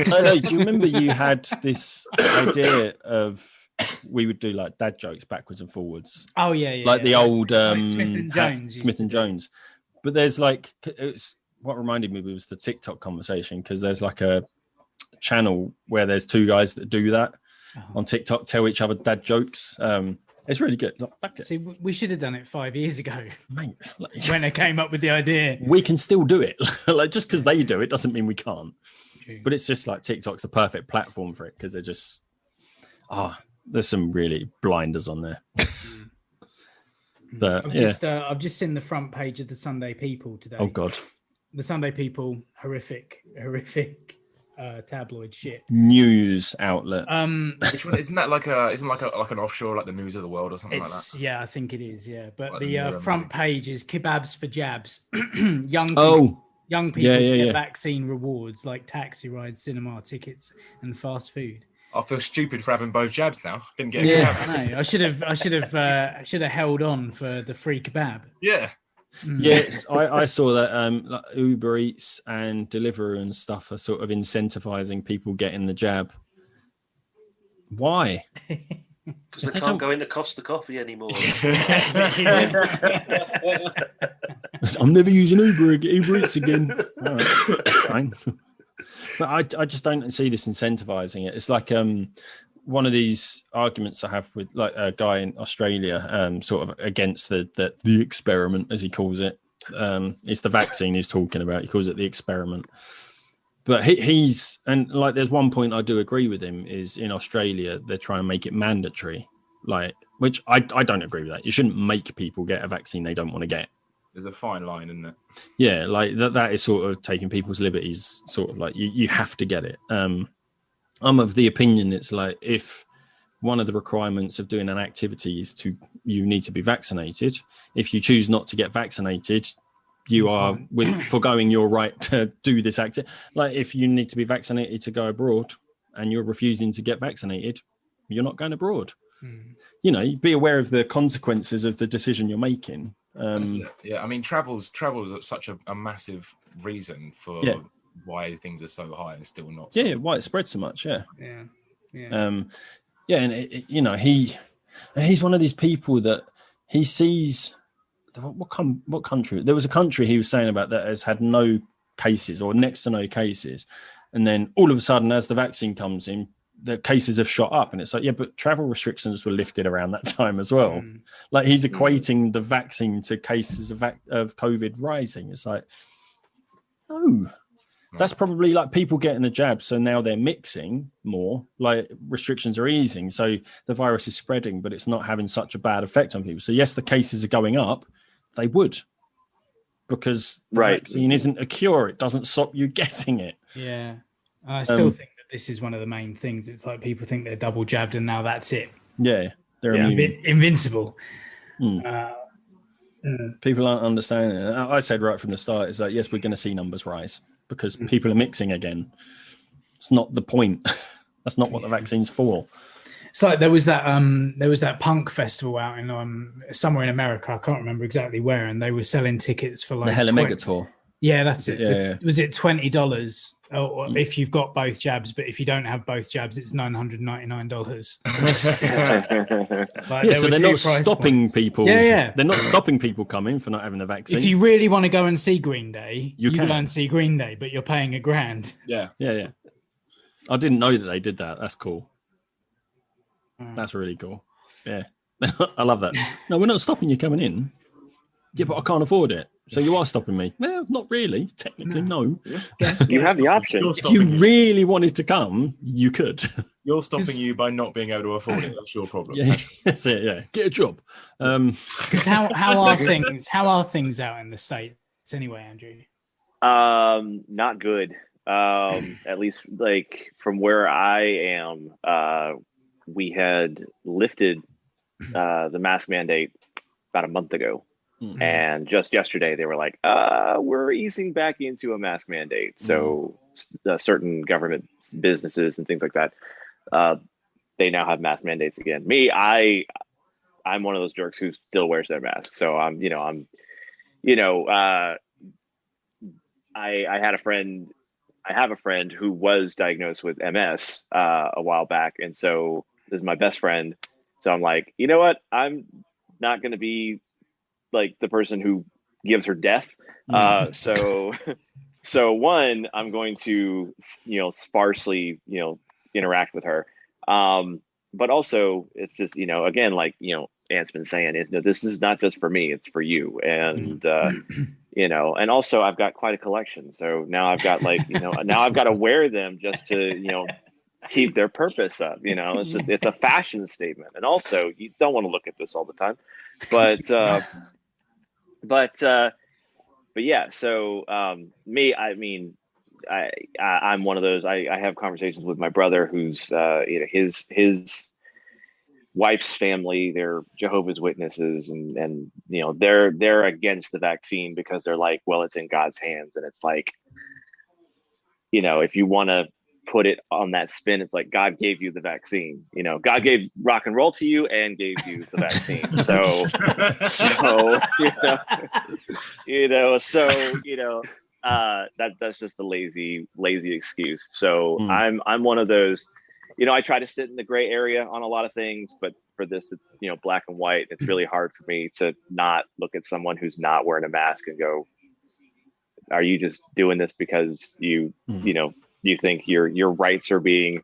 Speaker 2: No, do you remember you had this idea of we would do like dad jokes backwards and forwards?
Speaker 1: Oh yeah.
Speaker 2: Like the old
Speaker 1: like Smith and Jones.
Speaker 2: But there's like, it's what reminded me was the TikTok conversation, because there's like a channel where there's two guys that do that on TikTok, tell each other dad jokes. It's really good.
Speaker 1: See, we should have done it 5 years ago,
Speaker 2: mate.
Speaker 1: When I came up with the idea.
Speaker 2: We can still do it. Like, just because they do it doesn't mean we can't. True. But it's just like TikTok's the perfect platform for it, because they're just there's some really blinders on there. But
Speaker 1: I've just seen the front page of the Sunday People today.
Speaker 2: Oh God,
Speaker 1: the Sunday People, horrific tabloid shit
Speaker 2: news outlet.
Speaker 6: Which one isn't that like an offshore, like the News of the World or something like that?
Speaker 1: Yeah, I think it is. Yeah, but like the front page is kebabs for jabs. Young people get vaccine rewards like taxi rides, cinema tickets, and fast food.
Speaker 6: I feel stupid for having both jabs now. Didn't get a kebab.
Speaker 1: I know. I should have held on for the free kebab.
Speaker 6: Yeah.
Speaker 2: Yes, I saw that like Uber Eats and Deliveroo and stuff are sort of incentivizing people getting the jab. Why?
Speaker 4: Because they can't go into Costa Coffee anymore.
Speaker 2: I'm never using Uber Eats again. All right, fine. But I just don't see this incentivizing it. It's like one of these arguments I have with like a guy in Australia, sort of against the experiment, as he calls it. It's the vaccine he's talking about. He calls it the experiment. But he's, and like, there's one point I do agree with him, is in Australia they're trying to make it mandatory, like, which I don't agree with that. You shouldn't make people get a vaccine they don't want to get.
Speaker 6: There's a fine line, isn't it?
Speaker 2: Yeah, like that is sort of taking people's liberties. Sort of like you have to get it. I'm of the opinion it's like, if one of the requirements of doing an activity is you need to be vaccinated. If you choose not to get vaccinated, you are foregoing your right to do this activity. Like, if you need to be vaccinated to go abroad and you're refusing to get vaccinated, you're not going abroad. You know, be aware of the consequences of the decision you're making.
Speaker 6: Yeah, I mean, travel's such a massive reason for why things are so high and still not.
Speaker 2: Why it spreads so much. Yeah. And he's one of these people that he sees. What country? There was a country he was saying about that has had no cases or next to no cases, and then all of a sudden, as the vaccine comes in, the cases have shot up. And it's like, yeah, but travel restrictions were lifted around that time as well. Like, he's equating the vaccine to cases of COVID rising. It's like, no. That's probably like people getting a jab, so now they're mixing more, like restrictions are easing, so the virus is spreading, but it's not having such a bad effect on people. So yes, the cases are going up. They would, because the vaccine isn't a cure. It doesn't stop you getting it.
Speaker 1: Yeah. I still think that this is one of the main things. It's like people think they're double jabbed and now that's it.
Speaker 2: Yeah. They're
Speaker 1: invincible.
Speaker 2: People aren't understanding it. I said right from the start, it's like, yes, we're going to see numbers rise because people are mixing again. It's not the point. That's not what the vaccine's for.
Speaker 1: It's like there was that punk festival out in somewhere in America. I can't remember exactly where, and they were selling tickets for like
Speaker 2: the Hella Mega Tour.
Speaker 1: Yeah, that's it.
Speaker 2: Yeah.
Speaker 1: Was it $20 if you've got both jabs? But if you don't have both jabs, it's $999.
Speaker 2: So they're not stopping people.
Speaker 1: Yeah.
Speaker 2: They're not stopping people coming for not having the vaccine.
Speaker 1: If you really want to go and see Green Day, you
Speaker 2: can
Speaker 1: go and see Green Day, but you're paying $1,000.
Speaker 2: Yeah. I didn't know that they did that. That's cool. That's really cool. Yeah. I love that. No, we're not stopping you coming in. Yeah, but I can't afford it. So you are stopping me. Well, not really. Technically, no.
Speaker 3: You have the option.
Speaker 2: If you really wanted to come, you could.
Speaker 6: You're stopping you by not being able to afford it. That's your problem.
Speaker 2: Yeah, that's it. Yeah, get a job.
Speaker 1: Because how are things? How are things out in the States anyway, Andrew?
Speaker 3: Not good. At least like from where I am, we had lifted the mask mandate about a month ago. Mm-hmm. And just yesterday, they were like, we're easing back into a mask mandate. So certain government businesses and things like that, they now have mask mandates again. Me, I'm one of those jerks who still wears their mask. So I have a friend who was diagnosed with MS a while back. And so this is my best friend. So I'm like, you know what? I'm not going to be like the person who gives her death. So one, I'm going to, sparsely, interact with her. But also it's just, again, like, Ant's been saying is, this is not just for me, it's for you. And, and also I've got quite a collection. So now I've got like, now I've got to wear them just to, keep their purpose up. It's a fashion statement. And also you don't want to look at this all the time, but yeah. So me, I mean, I'm one of those. I have conversations with my brother, who's his wife's family. They're Jehovah's Witnesses, and they're against the vaccine because they're like, well, it's in God's hands, and it's like, if you want to put it on that spin, it's like God gave you the vaccine. God gave rock and roll to you and gave you the vaccine. That's just a lazy excuse. So I'm one of those. I try to sit in the gray area on a lot of things, but for this, it's black and white. It's really hard for me to not look at someone who's not wearing a mask and go, "Are you just doing this because you think your rights are being,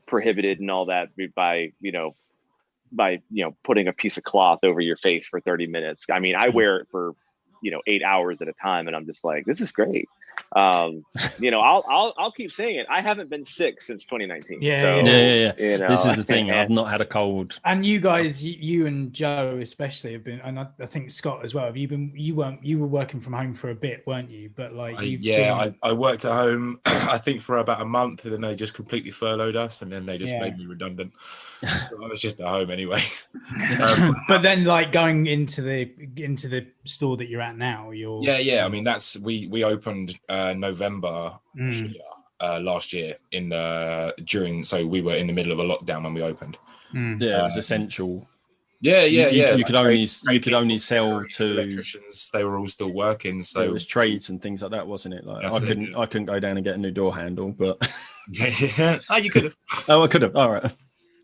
Speaker 3: prohibited and all that by putting a piece of cloth over your face for 30 minutes. I mean, I wear it for, 8 hours at a time. And I'm just like, this is great. I'll keep saying it. I haven't been sick since 2019.
Speaker 2: Yeah. This is the thing. I've not had a cold.
Speaker 1: And you guys, you and Joe especially have been, and I think Scott as well. Have you been? You were working from home for a bit, weren't you? But like,
Speaker 6: I worked at home. I think for about a month, and then they just completely furloughed us, and then they just made me redundant. So I was just at home anyway.
Speaker 1: But then, like going into the store that you're at now,
Speaker 6: I mean, that's we opened November last year so we were in the middle of a lockdown when we opened.
Speaker 2: Yeah, it was essential.
Speaker 6: You
Speaker 2: could only sell to
Speaker 6: electricians. They were all still working, so
Speaker 2: it was trades and things like that, wasn't it? Like I couldn't go down and get a new door handle, but
Speaker 6: you could have.
Speaker 2: I could have. All right.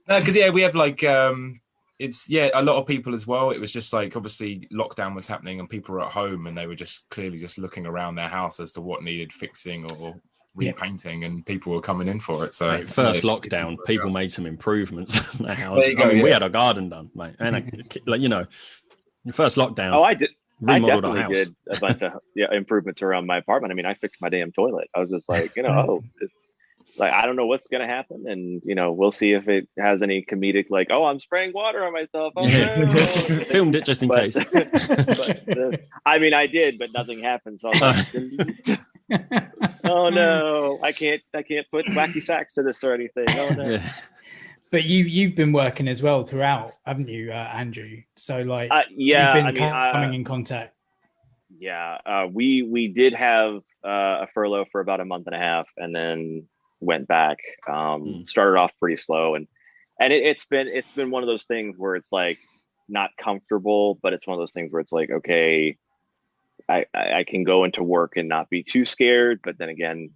Speaker 6: No, because we have like it's a lot of people as well. It was just like obviously lockdown was happening and people were at home and they were just clearly just looking around their house as to what needed fixing or repainting, and people were coming in for it. So
Speaker 2: mate, first lockdown, people made some improvements in their house. We had a garden done, mate, and first lockdown.
Speaker 3: Oh, I did. I definitely did a bunch of improvements around my apartment. I mean, I fixed my damn toilet. I was just like, like, I don't know what's going to happen. And, we'll see if it has any comedic, like, oh, I'm spraying water on myself. Oh, no.
Speaker 2: Filmed it just in case.
Speaker 3: I mean, I did, but nothing happened. So I was like, oh, no, I can't put wacky sacks to this or anything. Oh, no.
Speaker 2: Yeah.
Speaker 1: But you've been working as well throughout, haven't you, Andrew? So, like,
Speaker 3: you've
Speaker 1: been coming in contact.
Speaker 3: Yeah. We did have a furlough for about a month and a half, and then went back. Started off pretty slow, and it's been one of those things where it's like not comfortable, but it's one of those things where it's like, okay, I can go into work and not be too scared, but then again,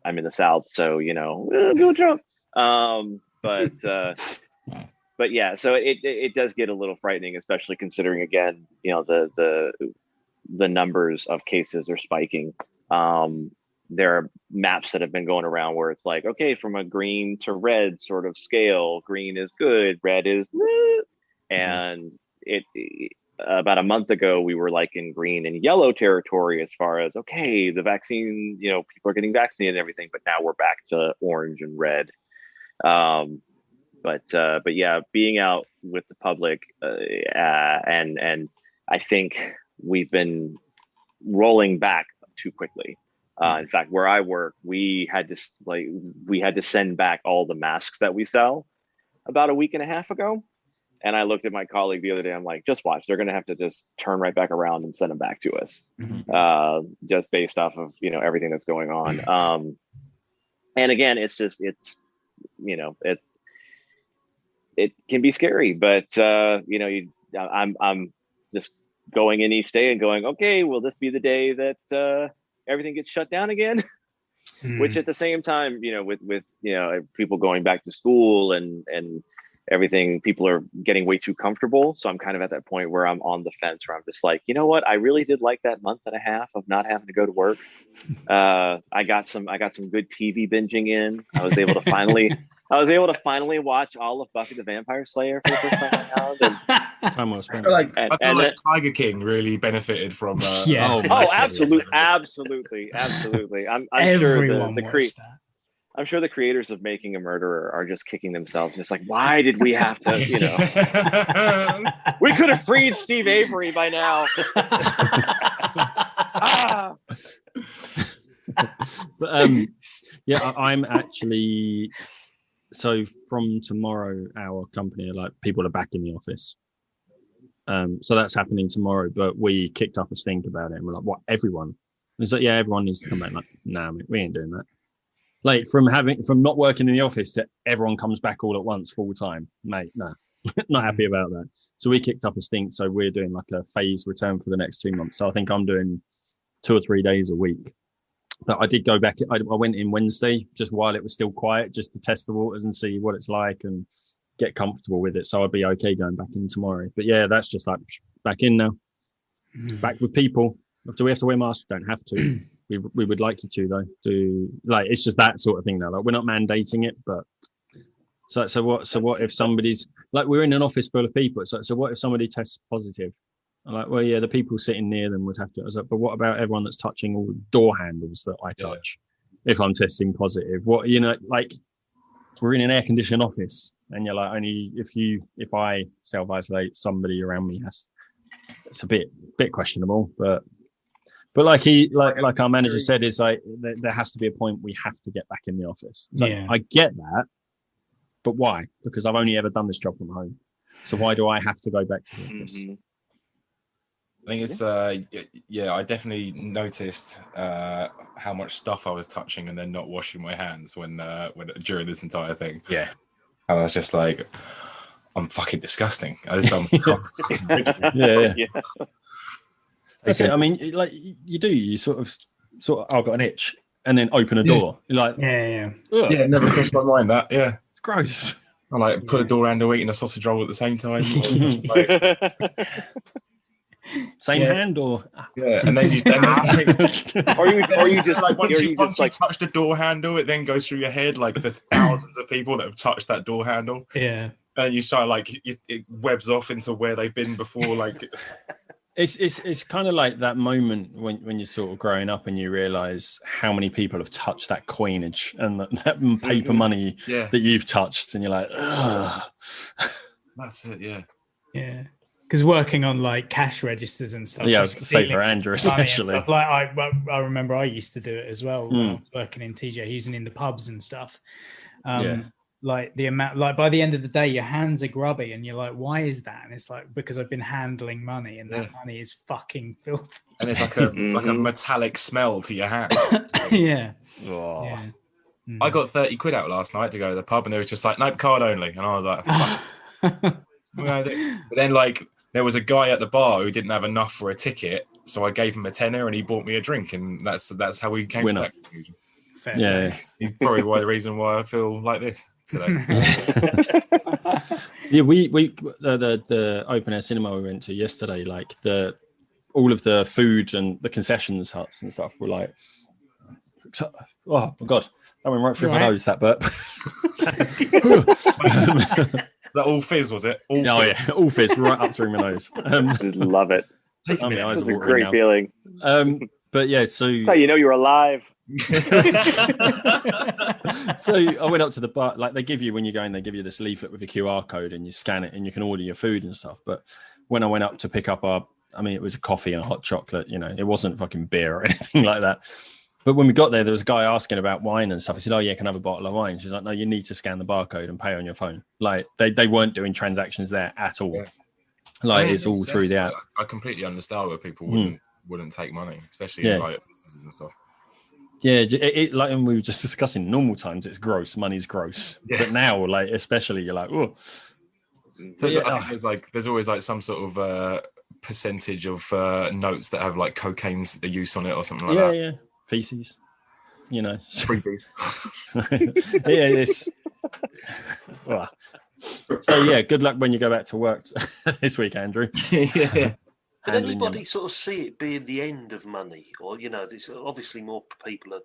Speaker 3: I'm in the South, so go Trump. But yeah, so it does get a little frightening, especially considering, again, the numbers of cases are spiking. There are maps that have been going around where it's like, okay, from a green to red sort of scale, green is good, red is, and about a month ago, we were like in green and yellow territory as far as, okay, the vaccine, people are getting vaccinated and everything, but now we're back to orange and red. But yeah, being out with the public, and I think we've been rolling back too quickly. In fact, where I work, we had to send back all the masks that we sell about a week and a half ago. And I looked at my colleague the other day. I'm like, just watch. They're going to have to just turn right back around and send them back to us, just based off of everything that's going on. And again, it can be scary. But I'm just going in each day and going, okay, will this be the day that everything gets shut down again? Which at the same time, with people going back to school and everything, people are getting way too comfortable. So I'm kind of at that point where I'm on the fence, where I'm just like, you know what? I really did like that month and a half of not having to go to work. I got some good TV binging in. I was able to finally watch all of Buffy the Vampire Slayer for the first time around. And
Speaker 2: time well spent.
Speaker 6: I feel like Tiger King really benefited from.
Speaker 3: Absolutely. I'm sure the creators of Making a Murderer are just kicking themselves, just like, why did we have to, we could have freed Steve Avery by now.
Speaker 2: But yeah, I'm actually, so from tomorrow, our company, people are back in the office. So that's happening tomorrow, but we kicked up a stink about it, and we're like, what, everyone? And it's like, yeah, everyone needs to come back. Like, nah, mate, we ain't doing that. Like, from not working in the office to everyone comes back all at once full time, mate, no. Not happy about that. So we kicked up a stink. So we're doing like a phased return for the next 2 months. So I think I'm doing 2 or 3 days a week. But I did go back. I went in Wednesday just while it was still quiet, just to test the waters and see what it's like and get comfortable with it. So I'd be okay going back in tomorrow. But yeah, that's just like back in now. Back with people. Do we have to wear masks? Don't have to. We would like you to, though. It's just that sort of thing now. Like, we're not mandating it, but so what if somebody's like, we're in an office full of people. So what if somebody tests positive? I'm like, well, yeah, the people sitting near them would have to. I was like, but what about everyone that's touching all the door handles that I touch? If I'm testing positive, we're in an air conditioned office, and you're like, only if I self isolate, somebody around me has. It's a bit questionable, but like our manager said, is like there has to be a point we have to get back in the office. I get that, but why? Because I've only ever done this job from home, so why do I have to go back to the office?
Speaker 6: I think it's I definitely noticed how much stuff I was touching and then not washing my hands when during this entire thing. Yeah, and I was just like, I'm fucking disgusting.
Speaker 2: Yeah. That's it. I mean, like you sort of I've got an itch, and then open a door. You're like,
Speaker 6: it never crossed my mind that. Yeah,
Speaker 2: it's gross.
Speaker 6: I like put a door handle eating a sausage roll at the same time.
Speaker 2: Same hand, or
Speaker 6: and then you
Speaker 3: or you just like
Speaker 6: once you touch the door handle, it then goes through your head like the thousands of people that have touched that door handle.
Speaker 1: Yeah,
Speaker 6: and you start it webs off into where they've been before, like.
Speaker 2: It's kind of like that moment when you're sort of growing up and you realise how many people have touched that coinage and that paper money that you've touched, and you're like, ugh.
Speaker 6: That's it, yeah.
Speaker 1: Yeah. Because working on like cash registers and stuff.
Speaker 2: Yeah, I was going to say for Andrew especially.
Speaker 1: Like I remember I used to do it as well when I was working in TJ, using in the pubs and stuff. Like the amount, like by the end of the day, your hands are grubby, and you're like, "Why is that?" And it's like, because I've been handling money, and that money is fucking filthy.
Speaker 6: And it's like a metallic smell to your hand.
Speaker 1: Yeah.
Speaker 6: Oh. Yeah. I got 30 quid out last night to go to the pub, and they were just like, "Nope, card only," and I was like, "Fuck." But then, like, there was a guy at the bar who didn't have enough for a ticket, So I gave him a tenner, and he bought me a drink, and that's how we came to that conclusion.
Speaker 1: Fair
Speaker 2: Yeah,
Speaker 6: He's probably the reason why I feel like this today.
Speaker 2: yeah. We the open air cinema we went to yesterday, like all of the food and the concessions huts and stuff were like, oh my god, that went right through my nose. That burp.
Speaker 6: That all fizz, was it?
Speaker 2: All fizz right up through my nose.
Speaker 3: Love it.
Speaker 2: It's
Speaker 3: a great feeling.
Speaker 2: But yeah, so
Speaker 3: that's how you know you're alive.
Speaker 2: So I went up to the bar, like they give you when you go in, they give you this leaflet with a QR code and you scan it and you can order your food and stuff. But when I went up to pick up it was a coffee and a hot chocolate, it wasn't fucking beer or anything like that. But when we got there was a guy asking about wine and stuff. I said, "Oh yeah, can I have a bottle of wine?" She's like, "No, you need to scan the barcode and pay on your phone." Like they weren't doing transactions there at all. Yeah. Like it's all through the app.
Speaker 6: I completely understand where people wouldn't take money, especially in like businesses and stuff.
Speaker 2: Yeah, it like when we were just discussing normal times, it's gross. Money's gross, but now, like especially, you're like, oh.
Speaker 6: So I think there's always like some sort of percentage of notes that have like cocaine's use on it or something like that.
Speaker 2: Yeah, feces.
Speaker 6: Freebies.
Speaker 2: It's. Well, so yeah, good luck when you go back to work this week, Andrew.
Speaker 6: Yeah.
Speaker 4: Did anybody sort of see it being the end of money, or there's obviously more people are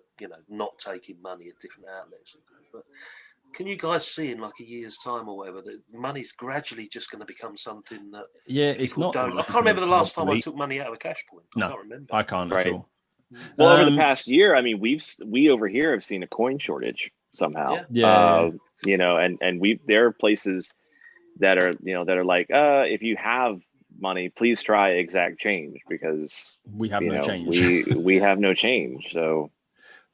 Speaker 4: not taking money at different outlets, but can you guys see in like a year's time or whatever that money's gradually just going to become something that
Speaker 2: it's not?
Speaker 4: I can't remember the last time I took money out of a cash point. I can't remember.
Speaker 2: I can't at all.
Speaker 3: Well, over the past year, I mean, we over here have seen a coin shortage somehow.
Speaker 2: Yeah.
Speaker 3: And there are places that are like, if you have money, please try exact change because
Speaker 2: we have no change.
Speaker 3: we have no change. So,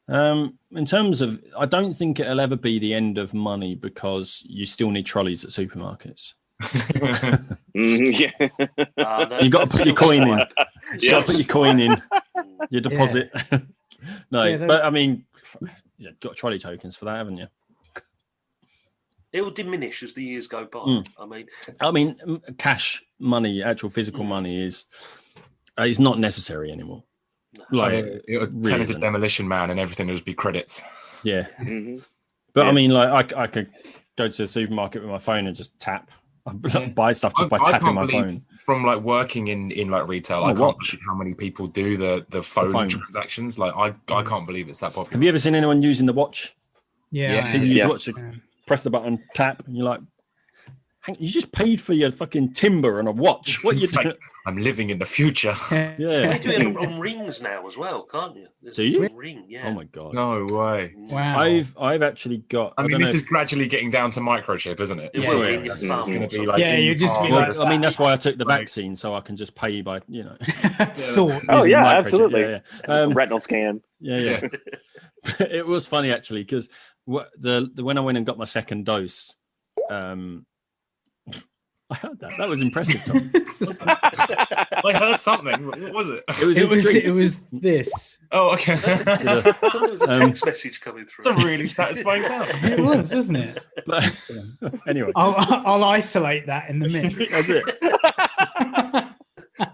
Speaker 2: in terms of, I don't think it'll ever be the end of money because you still need trolleys at supermarkets.
Speaker 3: Yeah.
Speaker 2: You got to put your coin in. You got to put your coin in. Your deposit. But I mean, you've got trolley tokens for that, haven't you?
Speaker 4: It will diminish as the years go by.
Speaker 2: I mean, cash money, actual physical money is not necessary anymore. Like
Speaker 6: it'll turn into Demolition Man, and everything will just be credits.
Speaker 2: Yeah, but I mean, like I could go to the supermarket with my phone and just tap. Buy stuff just by tapping my phone.
Speaker 6: From like working in like retail, I can't believe how many people do the phone transactions. Like I can't believe it's that popular.
Speaker 2: Have you ever seen anyone using the watch?
Speaker 1: Yeah.
Speaker 2: People use the watch to press the button, tap, and you're like, you just paid for your fucking timber and a watch. What you doing?
Speaker 6: Like, I'm living in the future.
Speaker 2: Yeah.
Speaker 4: You do it on rings now as well, can't you?
Speaker 2: Do you?
Speaker 4: Ring, yeah.
Speaker 2: Oh my god.
Speaker 6: No way.
Speaker 1: Wow.
Speaker 2: I've actually got.
Speaker 6: I mean, this is gradually getting down to microchip, isn't it?
Speaker 4: It's
Speaker 6: going to be like.
Speaker 1: Yeah, you just.
Speaker 2: I mean, that's why I took the vaccine, so I can just pay by,
Speaker 1: Thought.
Speaker 3: Oh yeah, absolutely.
Speaker 2: Yeah.
Speaker 3: Retinal scan.
Speaker 2: Yeah. It was funny actually because when I went and got my second dose, I heard that. That was impressive, Tom.
Speaker 6: I heard something. What was it?
Speaker 1: It was this.
Speaker 6: Oh, okay.
Speaker 4: There was a text message coming through.
Speaker 6: It's a really satisfying sound.
Speaker 1: It was, isn't it?
Speaker 2: But, anyway,
Speaker 1: I'll isolate that in the mix.
Speaker 2: That's it.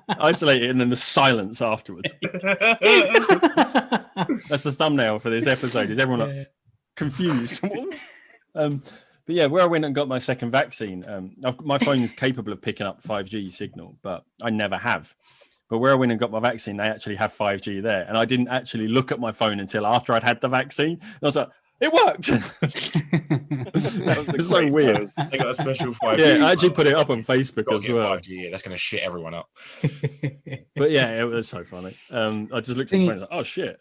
Speaker 2: Isolate it and then the silence afterwards. That's the thumbnail for this episode. Is everyone like, confused? But yeah, where I went and got my second vaccine, my phone is capable of picking up 5G signal, but I never have. But where I went and got my vaccine, they actually have 5G there. And I didn't actually look at my phone until after I'd had the vaccine. And I was like, it worked. That was so weird.
Speaker 6: They got a special 5G.
Speaker 2: Yeah, I actually put it up on Facebook as well.
Speaker 6: 5G, that's going to shit everyone up.
Speaker 2: But yeah, it was so funny. I just looked at my phone and was like, oh shit.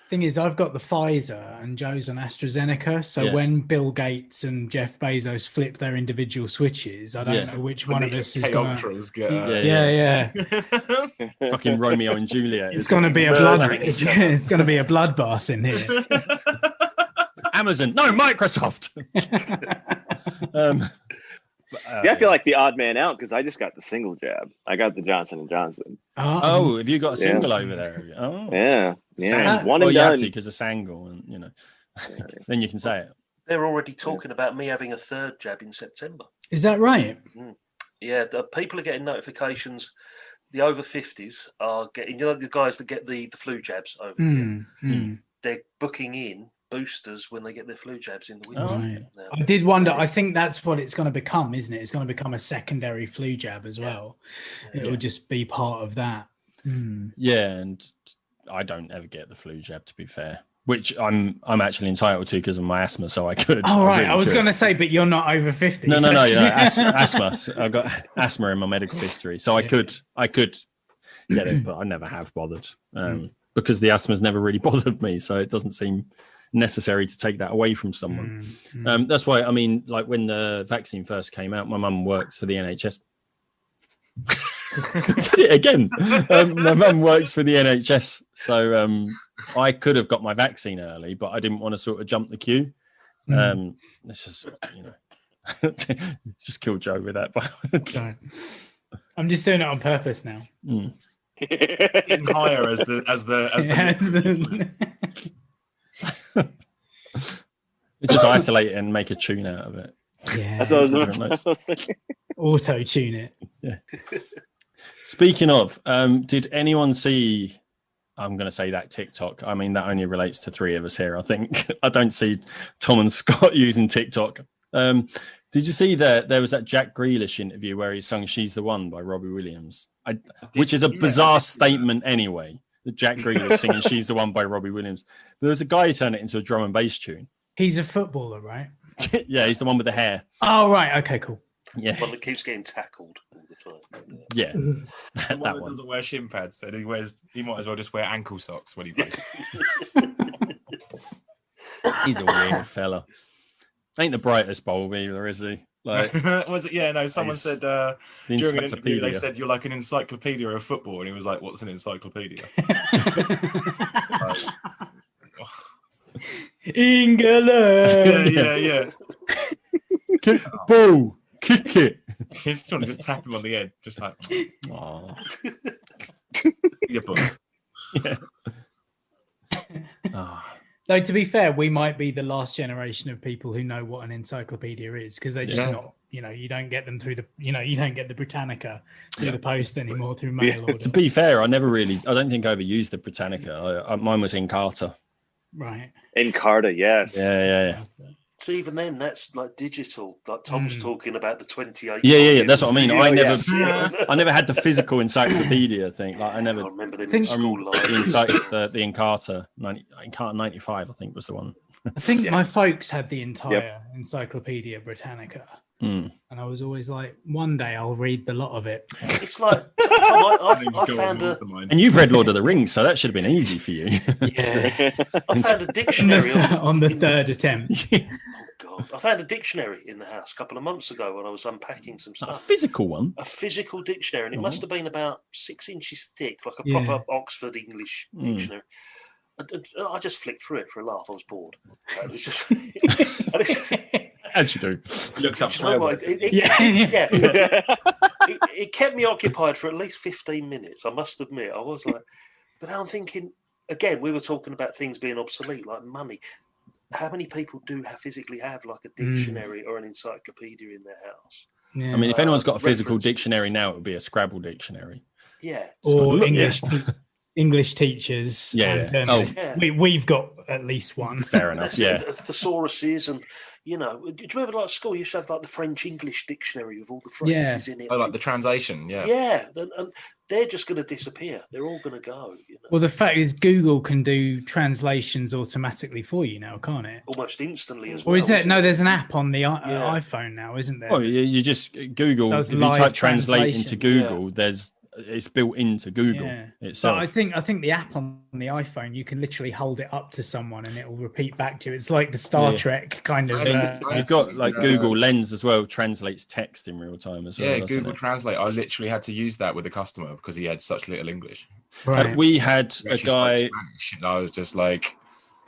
Speaker 1: Thing is, I've got the Pfizer and Joe's on AstraZeneca. So when Bill Gates and Jeff Bezos flip their individual switches, I don't know which one of us is going to.
Speaker 2: Fucking Romeo and Juliet.
Speaker 1: It's going to be a it's going to be a bloodbath in here.
Speaker 2: Amazon, no, Microsoft.
Speaker 3: I feel like the odd man out because I just got the single jab. I got the Johnson & Johnson.
Speaker 2: Oh, have you got a single over there? Oh,
Speaker 3: yeah. One
Speaker 2: and
Speaker 3: and
Speaker 2: done.
Speaker 3: done.
Speaker 2: Because of Sangle, and then you can say it.
Speaker 4: They're already talking about me having a third jab in September.
Speaker 1: Is that right?
Speaker 4: Yeah, the people are getting notifications the over 50s are getting, the guys that get the flu jabs over here, they're booking in boosters when they get their flu jabs in the winter.
Speaker 1: Right. I did wonder, I think that's what it's going to become, isn't it? It's going to become a secondary flu jab as well. It will just be part of that.
Speaker 2: Yeah, and I don't ever get the flu jab, to be fair, which I'm actually entitled to because of my asthma, so I could.
Speaker 1: Oh, right. I was going to say, but you're not over 50.
Speaker 2: No, asthma. I've got asthma in my medical history, so I could get it, but I never have bothered because the asthma's never really bothered me, so it doesn't seem necessary to take that away from someone. That's why, I mean, like when the vaccine first came out, my mum works for the NHS. Again, my mum works for the NHS, so I could have got my vaccine early, but I didn't want to sort of jump the queue. It's just, just kill Joe with that.
Speaker 1: But I'm just doing it on purpose now.
Speaker 6: Getting higher as the
Speaker 2: just isolate it and make a tune out of it.
Speaker 1: Yeah,
Speaker 3: that's what I was saying.
Speaker 1: Auto tune it.
Speaker 2: Yeah. Speaking of, did anyone see? I'm going to say that TikTok. I mean, that only relates to three of us here. I think I don't see Tom and Scott using TikTok. Did you see that there was that Jack Grealish interview where he sung "She's the One" by Robbie Williams, which is a bizarre statement anyway. The Jack Grealish singing "She's the One" by Robbie Williams. There was a guy who turned it into a drum and bass tune.
Speaker 1: He's a footballer, right?
Speaker 2: Yeah, he's the one with the hair.
Speaker 1: Oh, right. Okay, cool.
Speaker 2: Yeah,
Speaker 4: one that keeps getting tackled all the time.
Speaker 2: Yeah,
Speaker 6: the one that doesn't wear shin pads, and he might as well just wear ankle socks when he plays.
Speaker 2: He's a weird fella. Ain't the brightest bulb either, is he? Like,
Speaker 6: was it? Yeah, no. Someone said during an interview, they said you're like an encyclopedia of football, and he was like, "What's an encyclopedia?"
Speaker 1: England.
Speaker 6: Yeah.
Speaker 2: Kick ball, kick it.
Speaker 6: Just want to just tap him on the head, just like,
Speaker 2: oh,
Speaker 6: your book.
Speaker 2: Yeah. Oh.
Speaker 1: Though to be fair, we might be the last generation of people who know what an encyclopedia is because they're just not. You don't get them through you don't get the Britannica through the post anymore through mail order.
Speaker 2: To be fair, I don't think I ever used the Britannica. Mine was in Carter.
Speaker 1: Right.
Speaker 3: In Carter, yes.
Speaker 2: Yeah.
Speaker 4: So even then, that's like digital. Like Tom's talking about the 28.
Speaker 2: Yeah. That's what I mean. I never had the physical encyclopedia thing. Like I
Speaker 4: remember them in school life.
Speaker 2: The Encarta, Encarta 95, I think was the one.
Speaker 1: I think my folks had the entire Encyclopedia Britannica. And I was always like, one day I'll read the lot of it.
Speaker 4: It's like, Tom, I found
Speaker 2: and you've read Lord of the Rings, so that should have been easy for you.
Speaker 1: Yeah.
Speaker 4: I found a dictionary
Speaker 1: on the third attempt.
Speaker 4: Oh, God. I found a dictionary in the house a couple of months ago when I was unpacking some stuff.
Speaker 2: A physical one?
Speaker 4: A physical dictionary, and it must have been about 6 inches thick, like a proper Oxford English dictionary. I just flicked through it for a laugh. I was bored. It was just...
Speaker 2: As you do.
Speaker 6: Looked up
Speaker 4: it kept me occupied for at least 15 minutes, I must admit. I was like... But now I'm thinking, again, we were talking about things being obsolete, like money. How many people do physically have like a dictionary or an encyclopedia in their house?
Speaker 1: Yeah.
Speaker 2: I mean, if anyone's got a physical dictionary now, it would be a Scrabble dictionary.
Speaker 4: Yeah.
Speaker 1: Or English teachers.
Speaker 2: Yeah.
Speaker 1: We've got at least one.
Speaker 2: Fair enough. Yeah.
Speaker 4: Thesauruses and, do you remember like school you used to have like the French English dictionary with all the phrases in it?
Speaker 6: Oh, like the translation,
Speaker 4: Yeah, and they're just going to disappear. They're all going to go.
Speaker 1: Well, the fact is Google can do translations automatically for you now, can't it?
Speaker 4: Almost instantly as well.
Speaker 1: Or is there? No, there's an app on the iPhone now, isn't there?
Speaker 2: Oh, you just Google. If you type translate into Google, it's built into Google itself.
Speaker 1: But I think the app on the iPhone, you can literally hold it up to someone and it will repeat back to you. It's like the Star Trek kind of.
Speaker 2: You've got like Google Lens as well, translates text in real time as well.
Speaker 6: Yeah, Google Translate. I literally had to use that with a customer because he had such little English.
Speaker 1: Right.
Speaker 2: We had a guy.
Speaker 6: Spanish, and I was just like.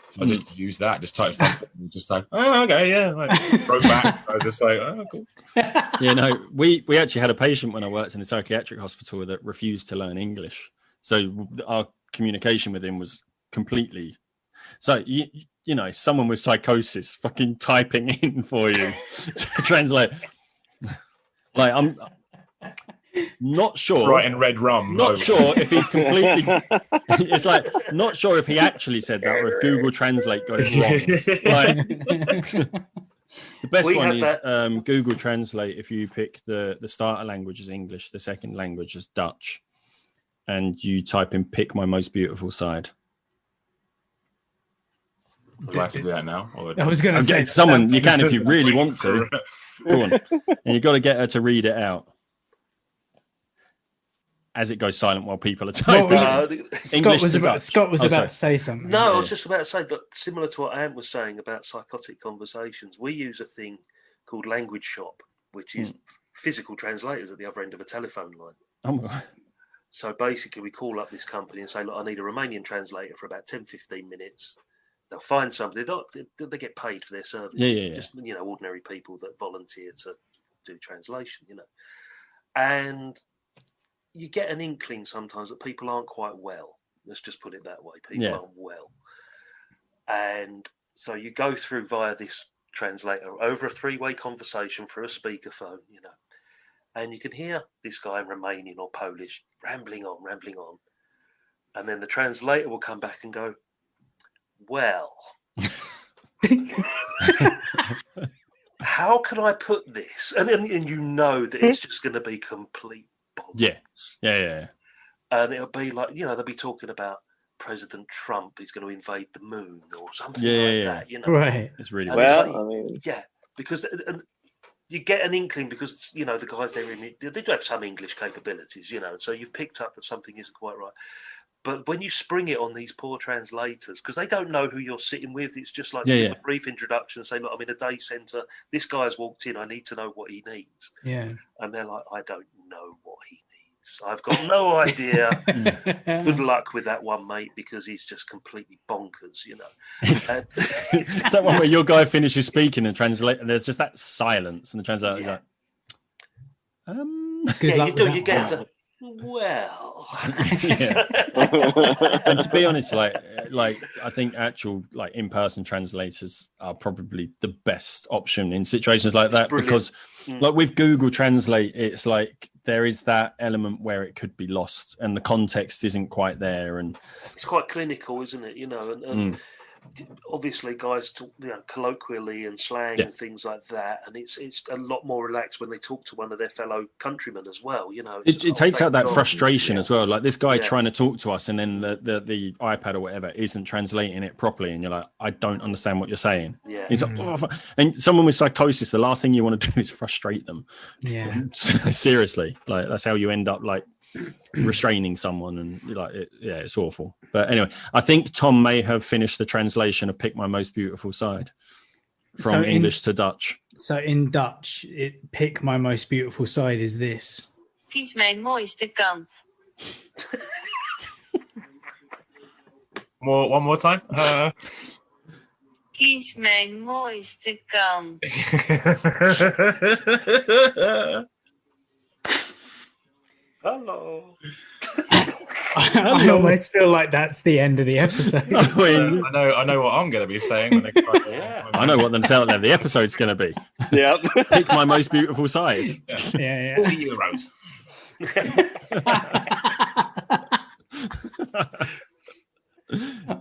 Speaker 6: So I just used that, just typed something, and just like, oh, okay, yeah. Like, wrote back. I was just like, oh, cool.
Speaker 2: Yeah, no, we actually had a patient when I worked in a psychiatric hospital that refused to learn English. So our communication with him was completely. So, someone with psychosis fucking typing in for you to translate. Like, Not sure.
Speaker 6: Bright and red rum.
Speaker 2: Not sure if he's completely. It's like not sure if he actually said that or if Google Translate got it wrong. Like, the best one is Google Translate. If you pick the starter language as English, the second language is Dutch, and you type in "pick my most beautiful side."
Speaker 6: Do I have to do that now?
Speaker 1: I was going to say
Speaker 2: someone. You can if you really want to. Go on, and you've got to get her to read it out as it goes silent while people are typing.
Speaker 1: Scott was about to say something.
Speaker 4: No, I was just about to say that similar to what Ant was saying about psychotic conversations, we use a thing called Language Shop, which is physical translators at the other end of a telephone line.
Speaker 2: Oh.
Speaker 4: So basically, we call up this company and say, look, I need a Romanian translator for about 10, 15 minutes. They'll find somebody. They get paid for their services.
Speaker 2: Yeah.
Speaker 4: Just, ordinary people that volunteer to do translation, And you get an inkling sometimes that people aren't quite well. Let's just put it that way. People aren't well. And so you go through via this translator over a 3-way conversation through a speakerphone, and you can hear this guy in Romanian or Polish rambling on. And then the translator will come back and go, well, how can I put this? And that it's just going to be complete bonkers.
Speaker 2: Yeah.
Speaker 4: And it'll be like, they'll be talking about President Trump is going to invade the moon or something that,
Speaker 1: Right.
Speaker 2: It's really
Speaker 4: because you get an inkling because, the guys there, they do have some English capabilities, so you've picked up that something isn't quite right. But when you spring it on these poor translators, because they don't know who you're sitting with, it's just like a brief introduction, say, look, I'm in a day centre. This guy's walked in. I need to know what he needs.
Speaker 1: Yeah.
Speaker 4: And they're like, I don't know what he needs. I've got no idea. Good luck with that one, mate, because he's just completely bonkers,
Speaker 2: It's that one where your guy finishes speaking and translate, and there's just that silence, and the translator's like,
Speaker 4: you get the... Well,
Speaker 2: and to be honest, like I think actual in-person translators are probably the best option in situations like that because like with Google Translate, it's like there is that element where it could be lost and the context isn't quite there, and
Speaker 4: it's quite clinical, isn't it? And obviously guys talk colloquially and slang and things like that, and it's a lot more relaxed when they talk to one of their fellow countrymen as well.
Speaker 2: It takes out that frustration as well, like this guy trying to talk to us and then the iPad or whatever isn't translating it properly, and you're like, I don't understand what you're saying. He's like, and someone with psychosis, the last thing you want to do is frustrate them. Seriously, like that's how you end up like restraining someone, and it's awful. But anyway, I think Tom may have finished the translation of "Pick My Most Beautiful Side" from English to Dutch.
Speaker 1: So in Dutch, "Pick My Most Beautiful Side" is this.
Speaker 7: Kies mijn mooiste kant.
Speaker 6: One more time.
Speaker 7: Kies mijn mooiste kant.
Speaker 4: Hello.
Speaker 1: I almost feel like that's the end of the episode.
Speaker 6: I know what I'm going to be saying the next time.
Speaker 2: I know what the episode's going to be.
Speaker 3: Yep.
Speaker 2: Pick my most beautiful side.
Speaker 1: Yeah.
Speaker 6: 40 euros.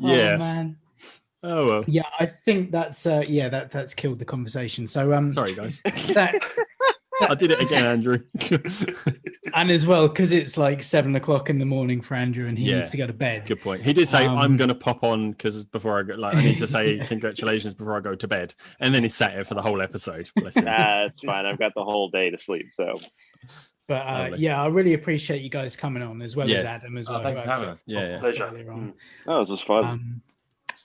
Speaker 2: Yes.
Speaker 1: Man.
Speaker 2: Oh well.
Speaker 1: Yeah, I think that's that's killed the conversation. So
Speaker 2: sorry guys.
Speaker 1: I
Speaker 2: did it again, Andrew.
Speaker 1: And as well, because it's like 7 o'clock in the morning for Andrew and he needs to go to bed.
Speaker 2: Good point. He did say, I'm going to pop on because before I go, I need to say congratulations before I go to bed. And then he sat here for the whole episode. Bless him.
Speaker 3: It's fine. I've got the whole day to sleep. So,
Speaker 1: but I really appreciate you guys coming on as well as Adam as well.
Speaker 6: Thanks for having us.
Speaker 4: Pleasure.
Speaker 3: This was fun.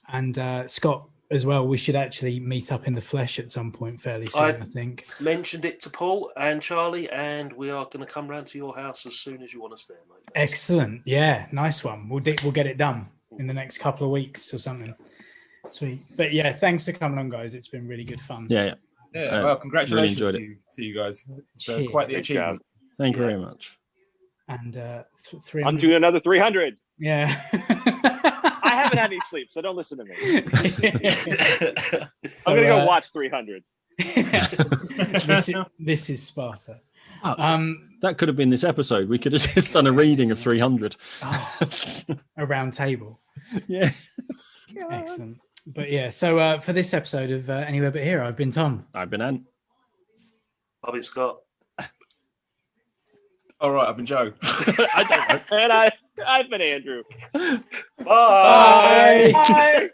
Speaker 1: And Scott as well, we should actually meet up in the flesh at some point fairly soon, I think.
Speaker 4: Mentioned it to Paul and Charlie, and we are going to come round to your house as soon as you want us there, mate.
Speaker 1: Excellent. Yeah, nice one. We'll get it done in the next couple of weeks or something. Sweet. But yeah, thanks for coming on, guys. It's been really good fun.
Speaker 2: Yeah.
Speaker 6: Well, congratulations
Speaker 2: really
Speaker 6: to you guys. It's quite the achievement.
Speaker 2: Thank you very much.
Speaker 1: And
Speaker 3: on to another 300.
Speaker 1: Yeah.
Speaker 3: I haven't had any sleep, so don't listen to me. I'm gonna go watch 300.
Speaker 1: This is Sparta.
Speaker 2: Don't That could have been this episode. We could have just done a reading of 300.
Speaker 1: A round table.
Speaker 2: Yeah.
Speaker 1: Excellent. But yeah, so for this episode of Anywhere But Here, I've been Tom.
Speaker 2: I've been Ant.
Speaker 4: I've been Scott.
Speaker 6: All right, I've been Joe.
Speaker 2: I don't know.
Speaker 3: And I've been Andrew.
Speaker 4: Bye.
Speaker 3: Bye.